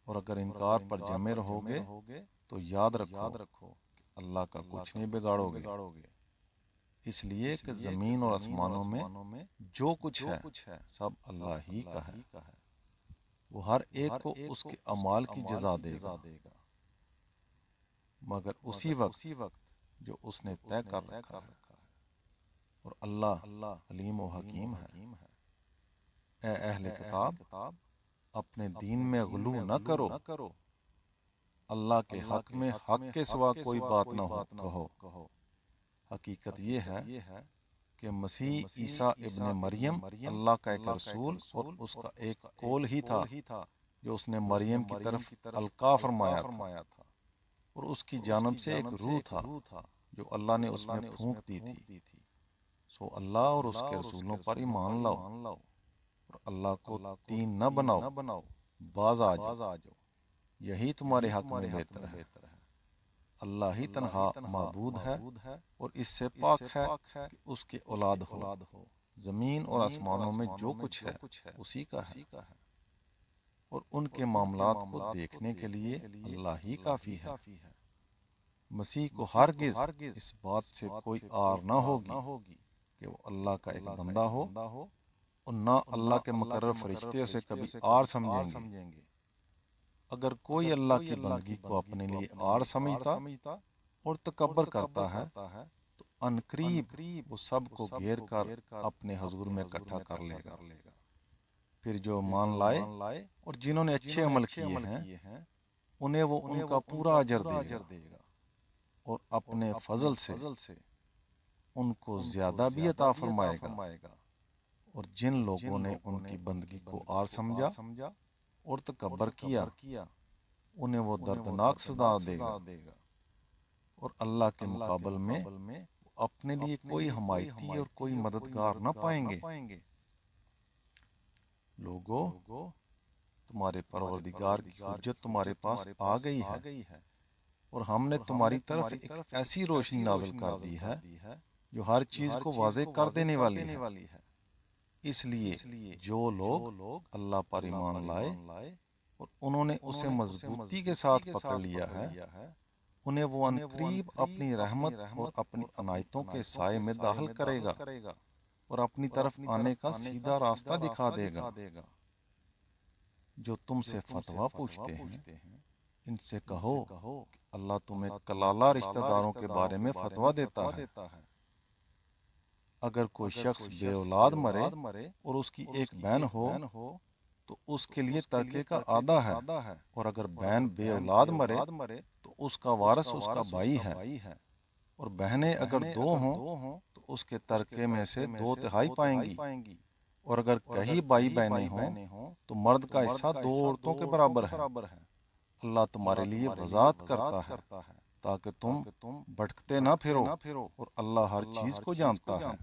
اور اگر انکار پر جمے رہو گے تو یاد رکھو کہ اللہ کا کچھ نہیں بگاڑو گے، اس لیے کہ زمین اور آسمانوں میں جو کچھ ہے سب اللہ ہی کا ہے، وہ ہر ایک کو اس کے اعمال کی جزا دے گا، مگر اسی وقت جو اس نے طے کر رکھا ہے، اور اللہ علیم و حکیم ہے۔ اے اہل کتاب، اپنے دین میں غلو نہ کرو، اللہ کے حق میں حق کے سوا کوئی بات نہ کہو۔ حقیقت یہ ہے کہ مسیح عیسیٰ ابن مریم اللہ کا ایک رسول اور اس کا ایک قول ہی تھا جو اس نے مریم کی طرف القا فرمایا تھا، اور اس کی جانب سے ایک روح تھا جو اللہ نے اس میں پھونک دی تھی۔ سو اللہ اور اس کے رسولوں پر ایمان لاؤ، اور اللہ کو تین نہ بناؤ، باز آ جاؤ، یہی تمہارے حق میں بہتر ہے۔ اللہ ہی تنہا معبود ہے اور اس سے پاک ہے کہ اس کے اولاد ہو۔ زمین اور آسمانوں میں جو کچھ ہے اسی کا ہے، اور ان کے معاملات کو دیکھنے کے لیے اللہ ہی کافی ہے۔ مسیح کو ہرگز اس بات سے کوئی آر نہ ہوگی کہ وہ اللہ کا ایک بندہ ہو اور نہ اللہ کے مقرر فرشتے اسے کبھی آر سمجھیں گے۔ اگر کوئی اللہ کی بندگی کو اپنے لیے آر سمجھتا اور تکبر کرتا ہے تو عنقریب وہ سب کو گھیر کر اپنے حضور میں اکٹھا کر لے گا۔ پھر جو مان لائے اور جنہوں نے اچھے عمل کیے ہیں انہیں وہ ان کا پورا اجر دے گا اور اپنے فضل سے ان کو زیادہ بھی عطا فرمائے گا۔ اور جن لوگوں نے ان کی بندگی کو آر سمجھا اور تکبر کیا انہیں وہ دردناک سزا دے گا، اور اللہ کے مقابل میں اپنے لیے کوئی حمایتی اور کوئی مددگار نہ پائیں گے۔ لوگو، تمہارے پروردگار کی حجت تمہارے پاس آ گئی ہے، اور ہم نے تمہاری طرف ایک ایسی روشنی نازل کر دی ہے جو ہر چیز کو واضح کر دینے والی ہے۔ اس لیے جو لوگ اللہ پر ایمان لائے اور انہوں نے اسے مضبوطی کے ساتھ پکڑ لیا ہے انہیں وہ عنقریب اپنی رحمت اور اپنی عنایتوں کے سائے میں داخل کرے گا اور اپنی طرف آنے کا سیدھا راستہ دکھا دے گا۔ جو تم سے فتویٰ پوچھتے ہیں ان سے کہو کہ اللہ تمہیں کلالہ رشتہ داروں کے بارے میں فتویٰ دیتا ہے۔ اگر کوئی شخص بے اولاد مرے اور اس کی ایک بہن ہو تو اس کے لیے ترکے کا آدھا ہے، اور اگر بہن بے اولاد مرے تو اس کا وارث اس کا بھائی ہے، اور بہنیں اگر دو ہوں تو اس کے ترکے میں سے 2/3 پائیں گی، اور اگر کئی بھائی بہنیں ہوں تو مرد کا حصہ 2 عورتوں کے برابر ہے۔ اللہ تمہارے لیے وضاحت کرتا ہے تاکہ تم بھٹکتے نہ پھرو، اور اللہ ہر چیز کو جانتا ہے۔